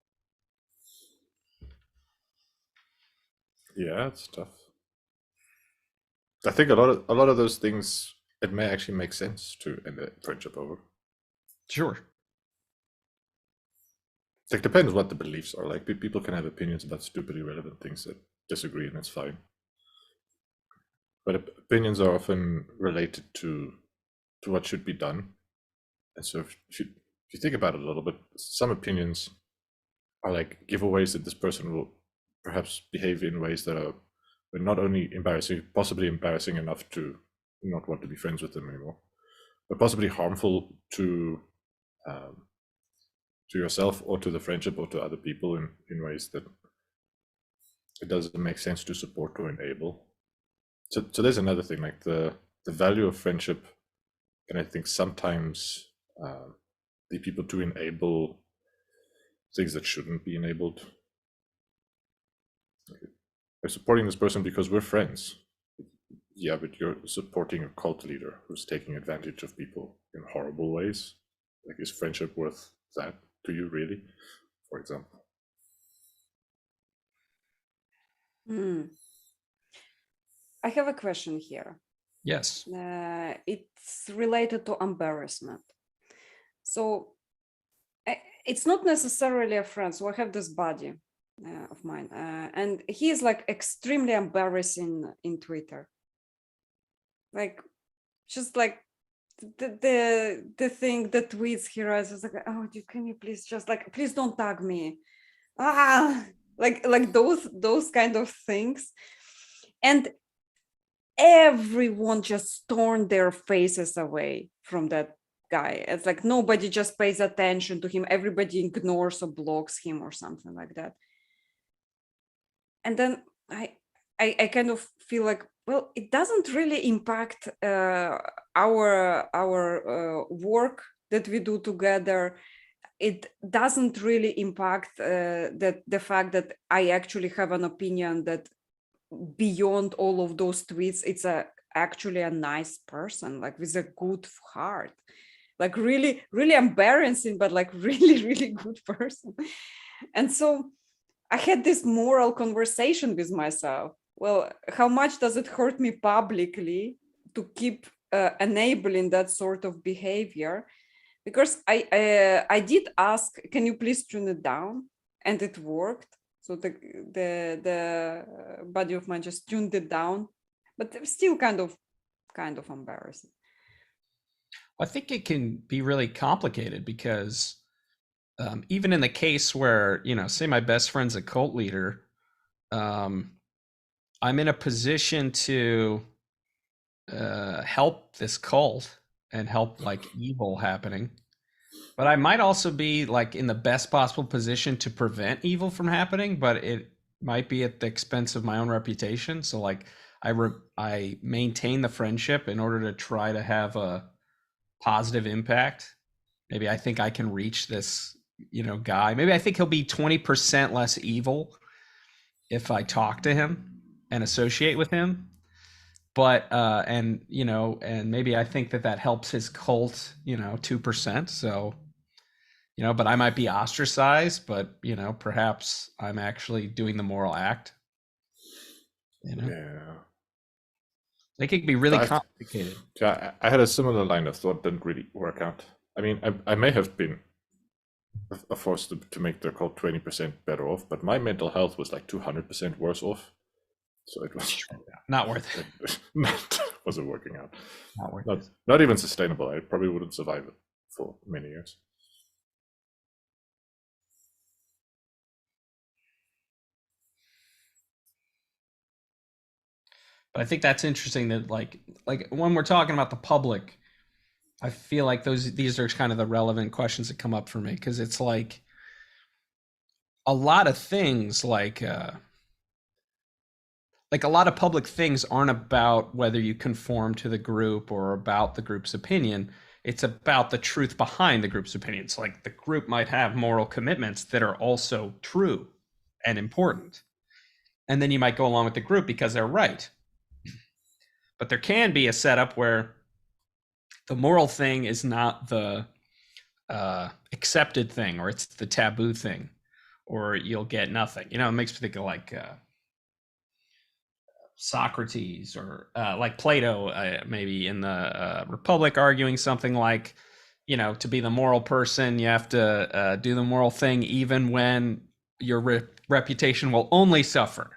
Yeah, it's tough. I think a lot of those things, it may actually make sense to end a friendship over. Sure. It depends what the beliefs are. Like people can have opinions about stupid, irrelevant things that disagree, and that's fine. But opinions are often related to what should be done. And so if you think about it a little bit, some opinions are like giveaways that this person will perhaps behave in ways that are not only embarrassing, possibly embarrassing enough to not want to be friends with them anymore, but possibly harmful to yourself or to the friendship or to other people in ways that it doesn't make sense to support or enable. So there's another thing, like the value of friendship, and I think sometimes the people to enable things that shouldn't be enabled. We're supporting this person because we're friends. Yeah, but you're supporting a cult leader who's taking advantage of people in horrible ways. Like, is friendship worth that to you, really? For example. I have a question here. Yes. It's related to embarrassment. So it's not necessarily a friend. So I have this buddy of mine, and he is like extremely embarrassing in Twitter. Like, just like the thing, the tweets he writes is like, oh, can you please just like, please don't tag me, like those kind of things, and everyone just turned their faces away from that guy. It's like nobody just pays attention to him. Everybody ignores or blocks him or something like that. And then I kind of feel like, well, it doesn't really impact our work that we do together. It doesn't really impact the fact that I actually have an opinion that beyond all of those tweets, it's actually a nice person, like with a good heart, like really, really embarrassing, but like really, really good person. And so I had this moral conversation with myself. Well, how much does it hurt me publicly to keep enabling that sort of behavior? Because I did ask, can you please tune it down? And it worked. So the buddy of mine just tuned it down, but it was still kind of embarrassing. I think it can be really complicated because even in the case where, say my best friend's a cult leader, I'm in a position to help this cult and help like evil happening. But I might also be like in the best possible position to prevent evil from happening, but it might be at the expense of my own reputation. So like I maintain the friendship in order to try to have a positive impact. Maybe I think I can reach this, guy. Maybe I think he'll be 20% less evil if I talk to him and associate with him. But and maybe I think that helps his cult, 2%. So but I might be ostracized, but perhaps I'm actually doing the moral act. Yeah. They can be really complicated. Yeah, I had a similar line of thought, didn't really work out. I mean, I may have been a force to make their cult 20% better off, but my mental health was like 200% worse off. So it was not worth it. Wasn't working out. Not worth it. Not even sustainable. I probably wouldn't survive it for many years. But I think that's interesting that like when we're talking about the public, I feel like these are kind of the relevant questions that come up for me, because it's like a lot of things like a lot of public things aren't about whether you conform to the group or about the group's opinion. It's about the truth behind the group's opinions. Like the group might have moral commitments that are also true and important. And then you might go along with the group because they're right. But there can be a setup where the moral thing is not the accepted thing, or it's the taboo thing, or you'll get nothing. It makes me think of like Socrates or like Plato, maybe in the Republic, arguing something like, to be the moral person, you have to do the moral thing even when your reputation will only suffer.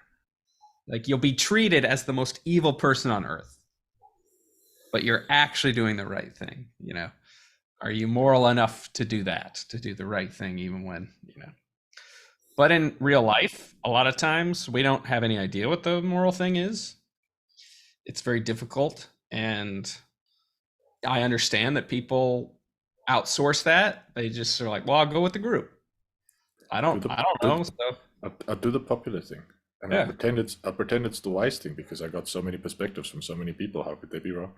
Like, you'll be treated as the most evil person on earth, but you're actually doing the right thing. Are you moral enough to do that, to do the right thing even when, But in real life, a lot of times we don't have any idea what the moral thing is. It's very difficult, and I understand that people outsource that. They just are like, well, I'll go with the group. I don't know. So I'll do the popular thing, and Yeah. I'll pretend it's the wise thing because I got so many perspectives from so many people. How could they be wrong?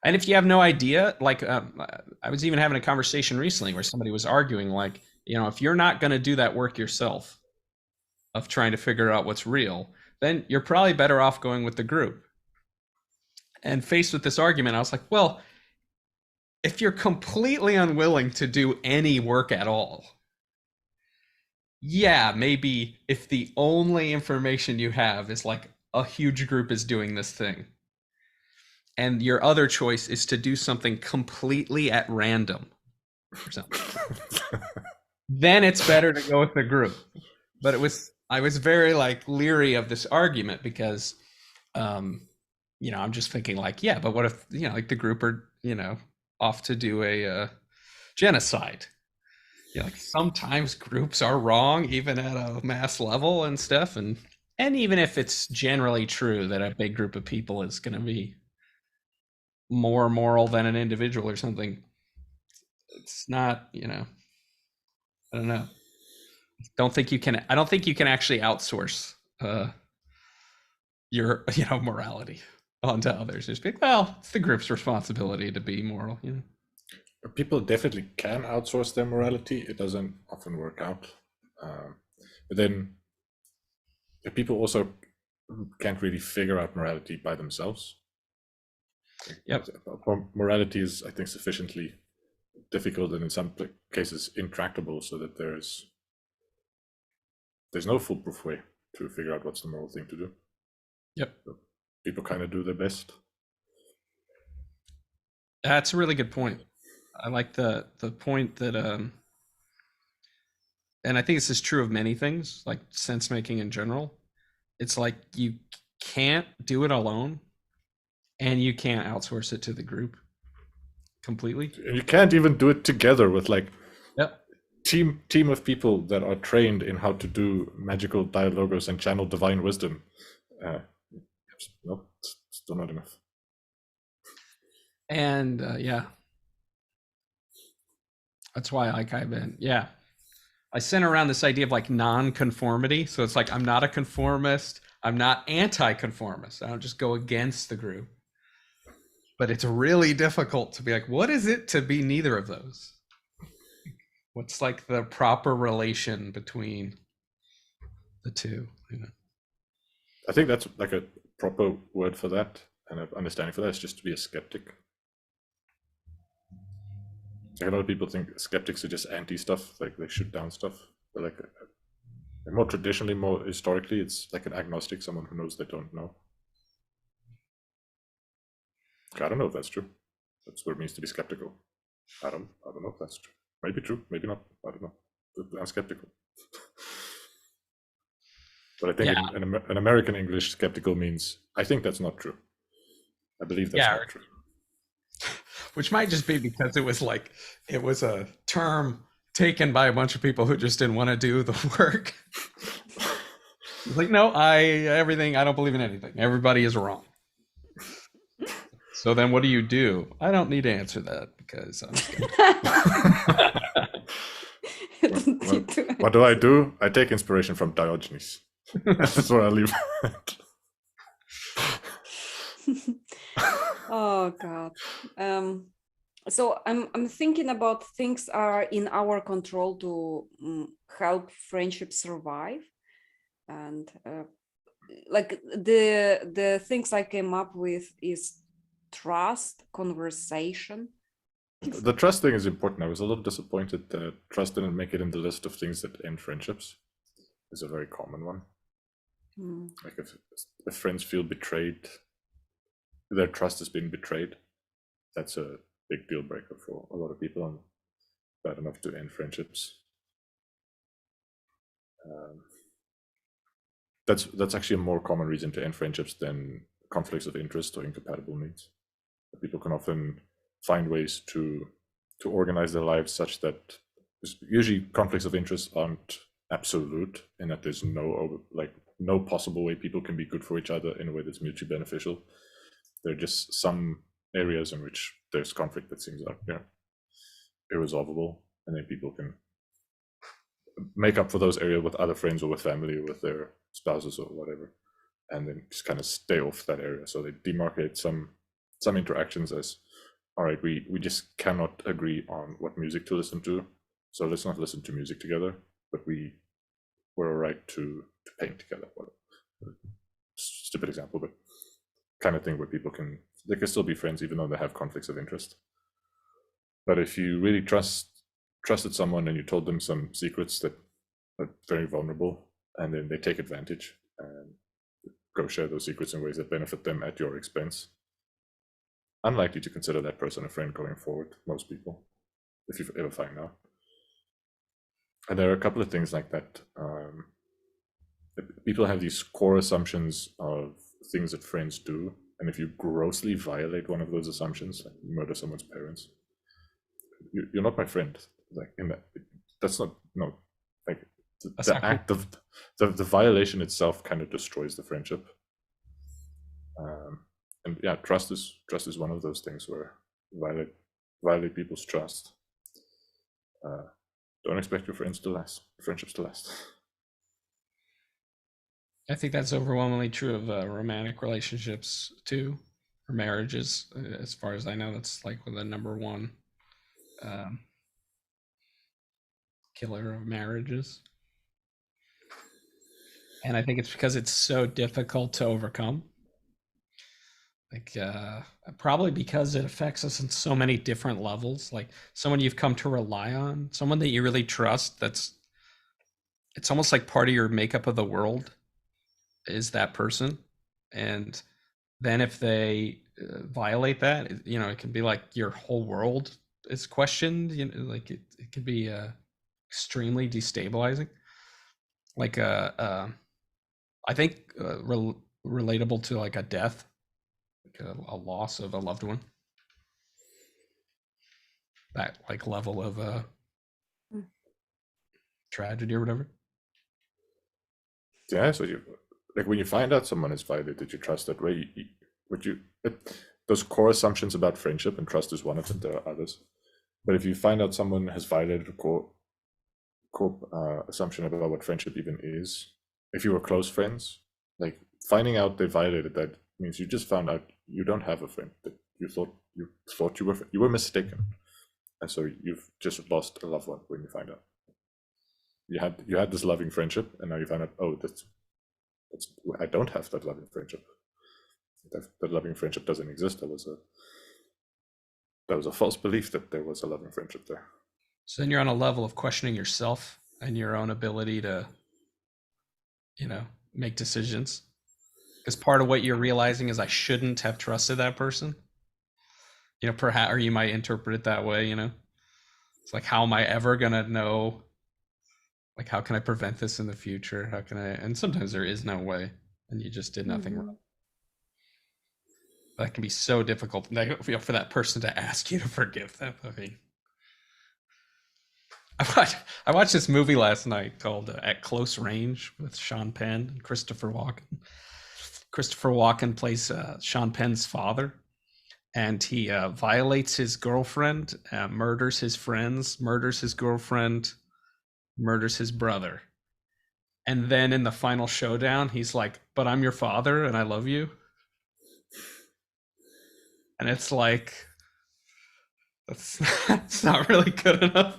And if you have no idea, like I was even having a conversation recently where somebody was arguing, like, if you're not going to do that work yourself of trying to figure out what's real, then you're probably better off going with the group. And faced with this argument, I was like, well, if you're completely unwilling to do any work at all, yeah, maybe if the only information you have is like a huge group is doing this thing, and your other choice is to do something completely at random or something, then it's better to go with the group. But I was very like leery of this argument because, I'm just thinking like, yeah, but what if, like the group are, off to do a genocide? Like sometimes groups are wrong, even at a mass level and stuff. And even if it's generally true that a big group of people is going to be more moral than an individual or something, it's not, I don't know. I don't think you can actually outsource your, morality onto others. Just be, well, it's the group's responsibility to be moral, People definitely can outsource their morality. It doesn't often work out. But then people also can't really figure out morality by themselves. Yep. Morality is, I think, sufficiently difficult and in some cases intractable so that there's no foolproof way to figure out what's the moral thing to do. Yep. So people kind of do their best. That's a really good point. I like the point that, and I think this is true of many things, like sense making in general. It's like you can't do it alone, and you can't outsource it to the group completely. And you can't even do it together with like Yep. team of people that are trained in how to do magical dialogos and channel divine wisdom. No, it's still not enough. And yeah, that's why I sent around this idea of like non-conformity. So it's like, I'm not a conformist, I'm not anti-conformist, I don't just go against the group. But it's really difficult to be like, what is it to be neither of those? What's like the proper relation between the two? I think that's like a proper word for that, and an understanding for that is just to be a skeptic. Like a lot of people think skeptics are just anti-stuff, like they shoot down stuff. But like more traditionally, more historically, it's like an agnostic, someone who knows they don't know. I don't know if that's true. That's what it means to be skeptical. I don't know if that's true. Maybe true, maybe not. I don't know. I'm skeptical. But I think in American English, skeptical means I think that's not true. I believe that's not true. Which might just be because it was a term taken by a bunch of people who just didn't want to do the work. Like, no, I don't believe in anything. Everybody is wrong. So then what do? I don't need to answer that because I'm scared. What do? I take inspiration from Diogenes. That's what I leave. Oh God. So I'm thinking about things are in our control to help friendship survive, and like the things I came up with is trust, conversation. The trust thing is important. I was a little disappointed that trust didn't make it in the list of things that end friendships. It's a very common one. Like if friends feel betrayed, their trust has been betrayed, that's a big deal breaker for a lot of people and bad enough to end friendships. That's actually a more common reason to end friendships than conflicts of interest or incompatible needs. People can often find ways to organize their lives such that usually conflicts of interest aren't absolute, and that there's no possible way people can be good for each other in a way that's mutually beneficial. There are just some areas in which there's conflict that seems like irresolvable, and then people can make up for those areas with other friends or with family or with their spouses or whatever, and then just kind of stay off that area. So they demarcate some interactions as, all right, we just cannot agree on what music to listen to, so let's not listen to music together, but we're all right to paint together. Stupid example, but kind of thing where people can still be friends even though they have conflicts of interest. But if you really trusted someone and you told them some secrets that are very vulnerable, and then they take advantage and go share those secrets in ways that benefit them at your expense, unlikely to consider that person a friend going forward, most people, if you ever find out. And there are a couple of things like that. People have these core assumptions of things that friends do, and if you grossly violate one of those assumptions, like murder someone's parents, you're not my friend. Like that's not like the act of the violation itself kind of destroys the friendship. And yeah, trust is one of those things where violate people's trust. Don't expect your friendships to last. I think that's overwhelmingly true of romantic relationships too, or marriages. As far as I know, that's like the number one killer of marriages. And I think it's because it's so difficult to overcome. Like probably because it affects us in so many different levels. Like someone you've come to rely on, someone that you really trust, it's almost like part of your makeup of the world is that person. And then if they violate that, it can be like your whole world is questioned. Like it could be extremely destabilizing. Like I think relatable to like a death, like a loss of a loved one. That like level of tragedy or whatever. Yeah, so like when you find out someone is violated, you trust that way. Those core assumptions about friendship, and trust is one of them. There are others, but if you find out someone has violated a core assumption about what friendship even is, if you were close friends, like finding out they violated that means you just found out you don't have a friend that you thought you were mistaken, and so you've just lost a loved one when you find out. You had this loving friendship, and now you find out, oh, I don't have that loving friendship. That loving friendship doesn't exist. That was a false belief that there was a loving friendship there. So then you're on a level of questioning yourself and your own ability to, make decisions. Because part of what you're realizing is I shouldn't have trusted that person. Perhaps, or you might interpret it that way, It's like, how am I ever going to know? Like, how can I prevent this in the future? How can I? And sometimes there is no way, and you just did nothing wrong. That can be so difficult for that person to ask you to forgive them. I mean, I watched this movie last night called At Close Range with Sean Penn and Christopher Walken. Christopher Walken plays Sean Penn's father, and he violates his girlfriend, murders his friends, murders his girlfriend, murders his brother. And then in the final showdown, he's like, but I'm your father and I love you. And it's like, that's not really good enough.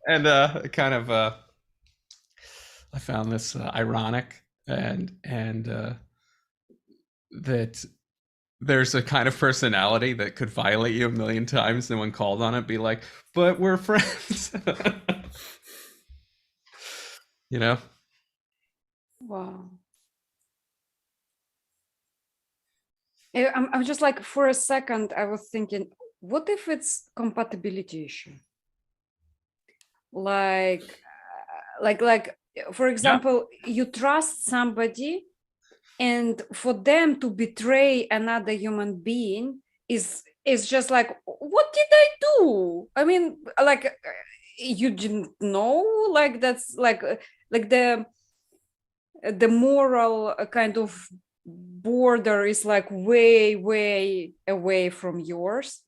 And kind of I found this ironic, and that there's a kind of personality that could violate you a million times, and when called on it, be like, but we're friends. You know? Wow. I'm just like, for a second, I was thinking, what if it's compatibility issue? Like, for example, you trust somebody, and for them to betray another human being is just like, what did I do? I mean, like, you didn't know, like, that's like the moral kind of border is like way away from yours,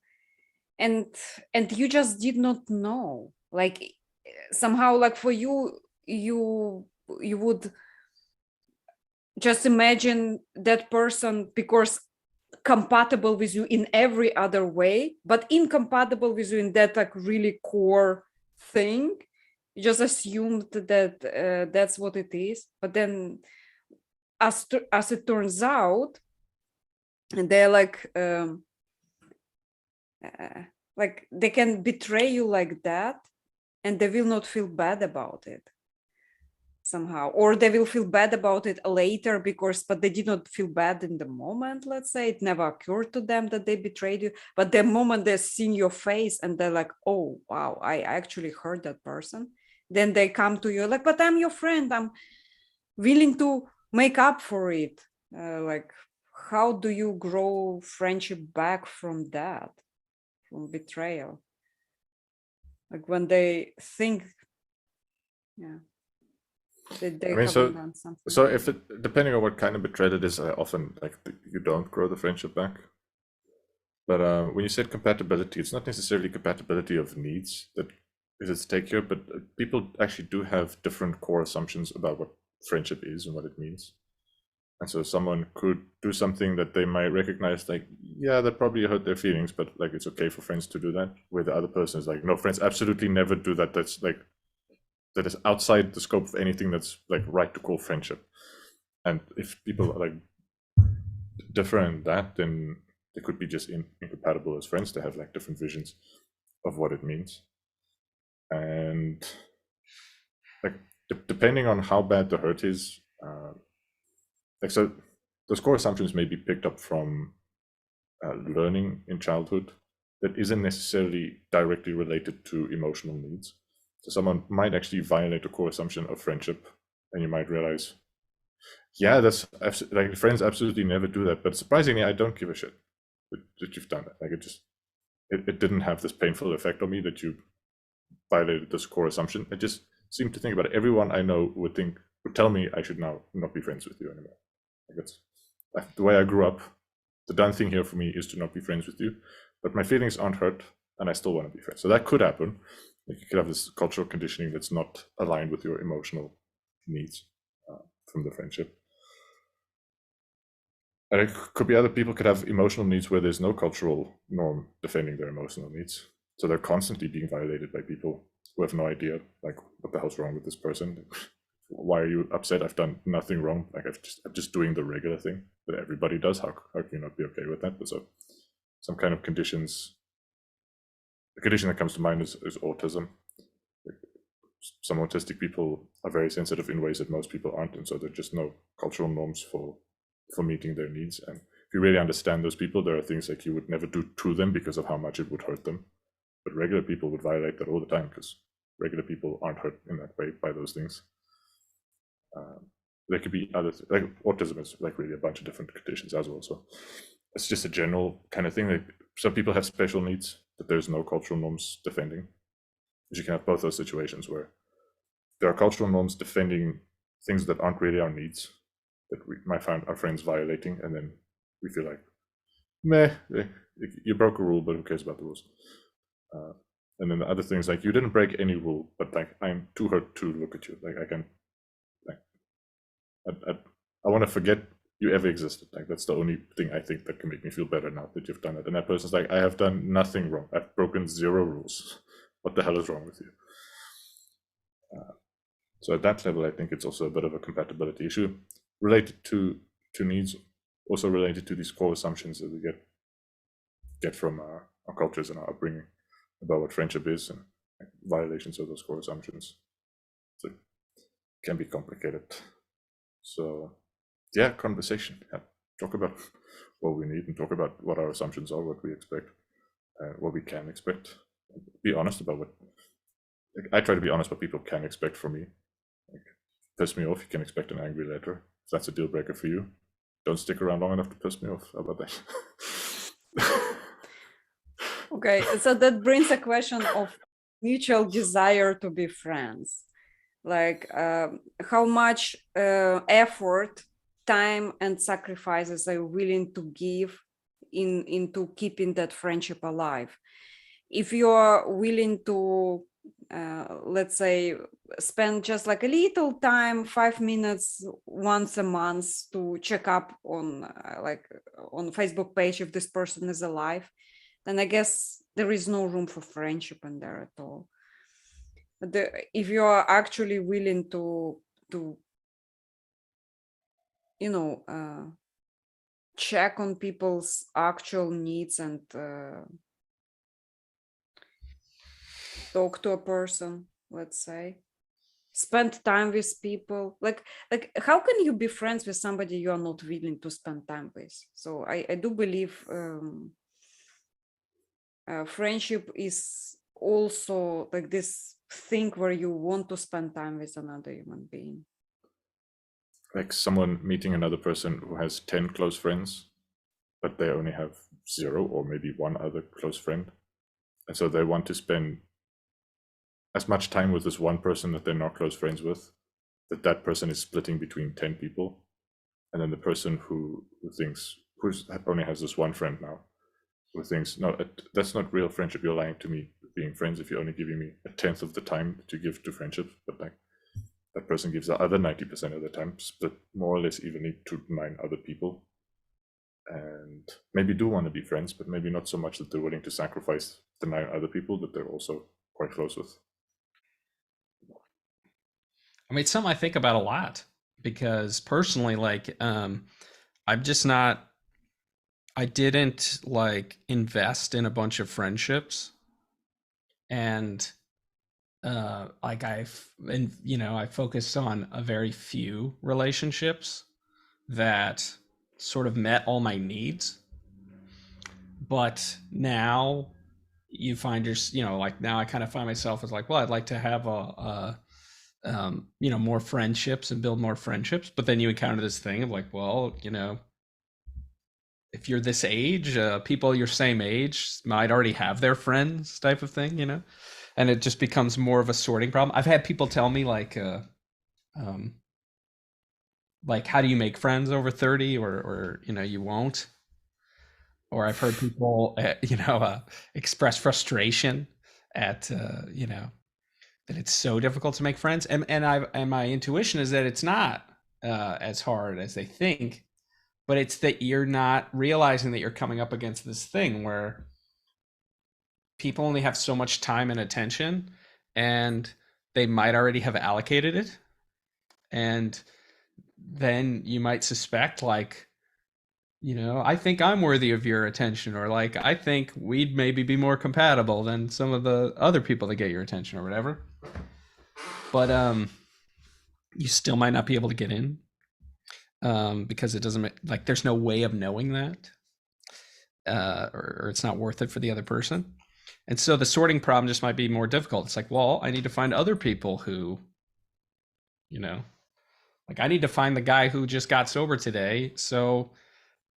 and you just did not know, like, somehow, like, for you, you would just imagine that person because compatible with you in every other way, but incompatible with you in that, like, really core thing. You just assumed that that's what it is, but then as it turns out, they're like they can betray you like that, and they will not feel bad about it somehow, or they will feel bad about it later but they did not feel bad in the moment. Let's say it never occurred to them that they betrayed you, but the moment they see your face and they're like, oh wow, I actually hurt that person, then they come to you like, but I'm your friend, I'm willing to make up for it. Like, how do you grow friendship back from that, from betrayal? Like, when they think, yeah, that they I mean, haven't done something. so if it, depending on what kind of betrayal it is, I often like you don't grow the friendship back. But when you said compatibility, it's not necessarily compatibility of needs that is at stake here, but people actually do have different core assumptions about what friendship is and what it means. And so someone could do something that they might recognize, like, yeah, that probably hurt their feelings, but like it's okay for friends to do that. Where the other person is like, no, friends absolutely never do that. That's like, that is outside the scope of anything that's like right to call friendship. And if people are like differ in that, then they could be just incompatible as friends. They have like different visions of what it means. And like depending on how bad the hurt is, like, so those core assumptions may be picked up from learning in childhood that isn't necessarily directly related to emotional needs. So someone might actually violate a core assumption of friendship, and you might realize, yeah, that's like, friends absolutely never do that, but surprisingly, I don't give a shit that you've done that. Like, it didn't have this painful effect on me that you violated this core assumption. I just seem to think about it. Everyone I know would tell me I should now not be friends with you anymore. Like, it's like the way I grew up. The done thing here for me is to not be friends with you, but my feelings aren't hurt, and I still want to be friends. So that could happen. Like, you could have this cultural conditioning that's not aligned with your emotional needs from the friendship. And it could be other people could have emotional needs where there's no cultural norm defending their emotional needs. So they're constantly being violated by people who have no idea, like, what the hell's wrong with this person? Why are you upset? I've done nothing wrong. Like, I'm just doing the regular thing that everybody does. How can you not be okay with that? But so some kind of conditions. The condition that comes to mind is autism. Some autistic people are very sensitive in ways that most people aren't, and so there are just no cultural norms for meeting their needs. And if you really understand those people, there are things like you would never do to them because of how much it would hurt them. But regular people would violate that all the time because regular people aren't hurt in that way by those things. There could be other like autism is like really a bunch of different conditions as well. So it's just a general kind of thing. Like, some people have special needs that there's no cultural norms defending. Because you can have both those situations where there are cultural norms defending things that aren't really our needs, that we might find our friends violating, and then we feel like, meh, you broke a rule, but who cares about the rules? And then the other things, like, you didn't break any rule, but like, I'm too hurt to look at you. Like, I can, like, I want to forget you ever existed. Like, that's the only thing I think that can make me feel better now that you've done it. And that person's like, I have done nothing wrong. I've broken 0 rules. What the hell is wrong with you? So at that level, I think it's also a bit of a compatibility issue related to needs, also related to these core assumptions that we get from our cultures and our upbringing about what friendship is, and violations of those core assumptions. So can be complicated. So yeah, conversation. Yeah. Talk about what we need and talk about what our assumptions are, what we expect, what we can expect. Be honest about what. Like, I try to be honest what people can expect from me. Like, piss me off, you can expect an angry letter. If that's a deal breaker for you, don't stick around long enough to piss me off. How about that? Okay, so that brings a question of mutual desire to be friends. Like how much effort, time, and sacrifices are you willing to give into keeping that friendship alive? If you're willing to, let's say, spend just like a little time, 5 minutes once a month to check up on like on Facebook page if this person is alive, then I guess there is no room for friendship in there at all. If you are actually willing to check on people's actual needs and talk to a person, let's say, spend time with people, like how can you be friends with somebody you are not willing to spend time with? So I do believe friendship is also like this thing where you want to spend time with another human being. Like someone meeting another person who has 10 close friends, but they only have 0 or maybe 1 other close friend. And so they want to spend as much time with this one person that they're not close friends with, that person is splitting between 10 people. And then the person who only has this one friend now, who thinks, no, that's not real friendship. You're lying to me being friends if you're only giving me 1/10 of the time to give to friendship. But like that person gives the other 90% of the time, split more or less evenly to 9 other people. And maybe do want to be friends, but maybe not so much that they're willing to sacrifice the 9 other people that they're also quite close with. I mean, it's something I think about a lot because personally, like, I'm just not, I didn't like invest in a bunch of friendships, and like I focused on a very few relationships that sort of met all my needs. But now you find like now I kind of find myself as like, well, I'd like to have more friendships and build more friendships. But then you encounter this thing of like, well, if you're this age, people your same age might already have their friends type of thing, and it just becomes more of a sorting problem. I've had people tell me like how do you make friends over 30, or you won't. Or I've heard people, express frustration at, that it's so difficult to make friends. And my intuition is that it's not as hard as they think, but it's that you're not realizing that you're coming up against this thing where people only have so much time and attention, and they might already have allocated it. And then you might suspect like, I think I'm worthy of your attention, or like, I think we'd maybe be more compatible than some of the other people that get your attention or whatever. But you still might not be able to get in because it doesn't like there's no way of knowing that, or it's not worth it for the other person. And so the sorting problem just might be more difficult. It's like, well, I need to find other people who, like I need to find the guy who just got sober today, so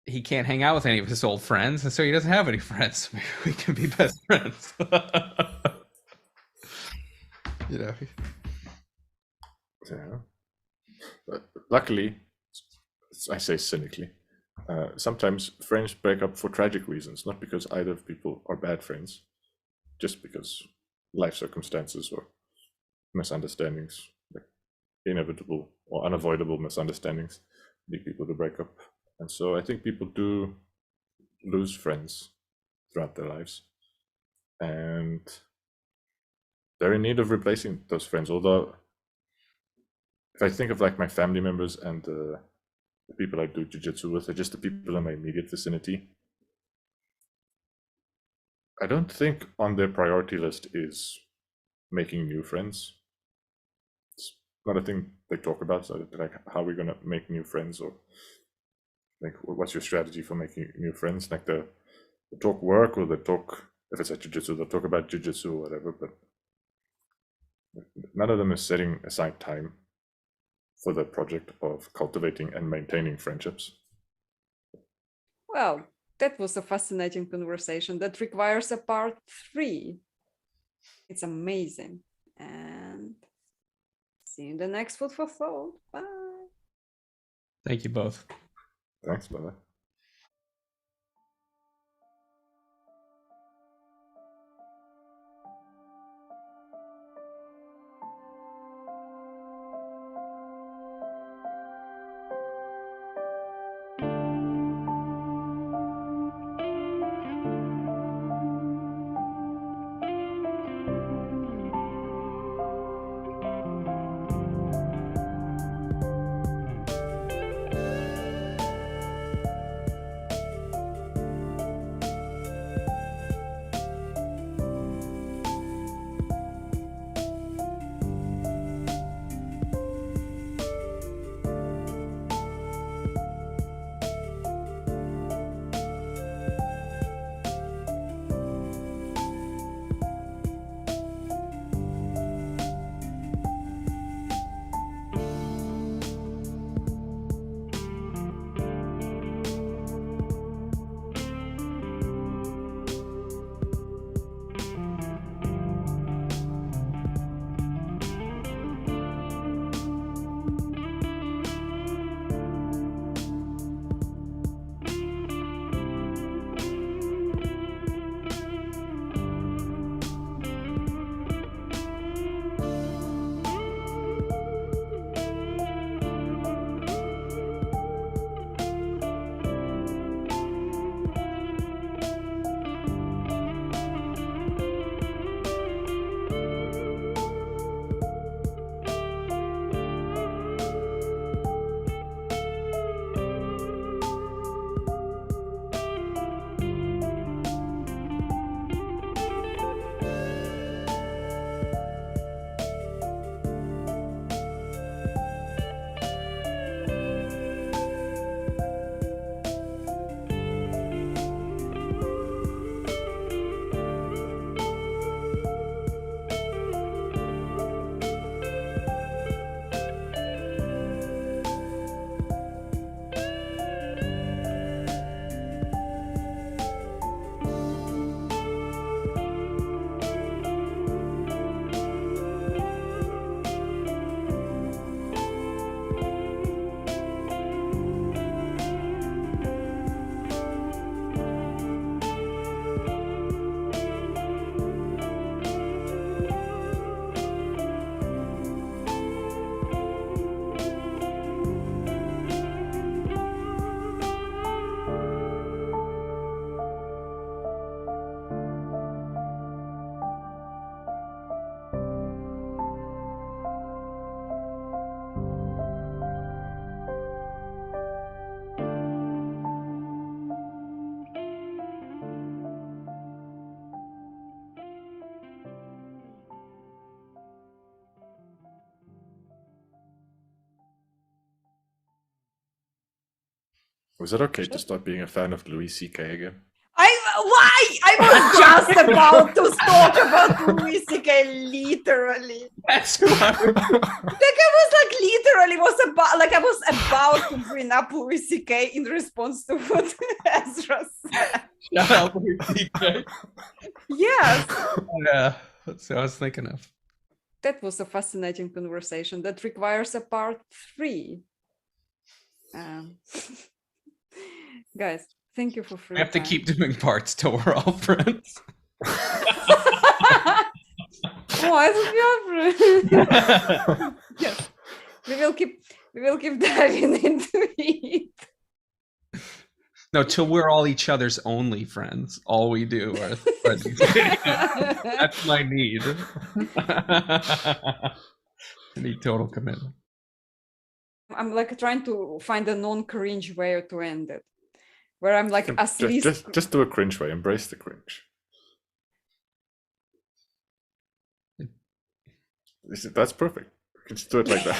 he can't hang out with any of his old friends, and so he doesn't have any friends. Maybe we can be best friends. Yeah. But luckily, I say cynically, sometimes friends break up for tragic reasons, not because either of people are bad friends, just because life circumstances or misunderstandings, like inevitable or unavoidable misunderstandings, lead people to break up. And so I think people do lose friends throughout their lives, and they're in need of replacing those friends. Although if I think of like my family members and the people I do jiu-jitsu with, are just the people in my immediate vicinity, I don't think on their priority list is making new friends. It's not a thing they talk about. So like, how are we gonna make new friends, or like, what's your strategy for making new friends? Like the talk work, or the talk, if it's at jiu-jitsu, they'll talk about jiu-jitsu or whatever, but none of them is setting aside time for the project of cultivating and maintaining friendships. Well, that was a fascinating conversation that requires a part 3. It's amazing. And see you in the next Food for Thought. Bye. Thank you both. Thanks, bye-bye. Was it okay to start being a fan of Louis C.K. again? Why? I was just about to talk about Louis C.K. literally. That's why. Like I was like literally I was about to bring up Louis C.K. in response to what Ezra said. Shout out Louis C.K. Yes. Yeah, that's what I was thinking of. That was a fascinating conversation that requires a part 3. Guys, thank you for free We have to time. keep doing parts till we're all friends. Why is it your friend? Yes, we will keep diving into it. No, till we're all each other's only friends. All we do are that's my need. I need total commitment. I'm like trying to find a non-cringe way to end it, where I'm like Just do a cringe way. Embrace the cringe. That's perfect. You can just do it like that.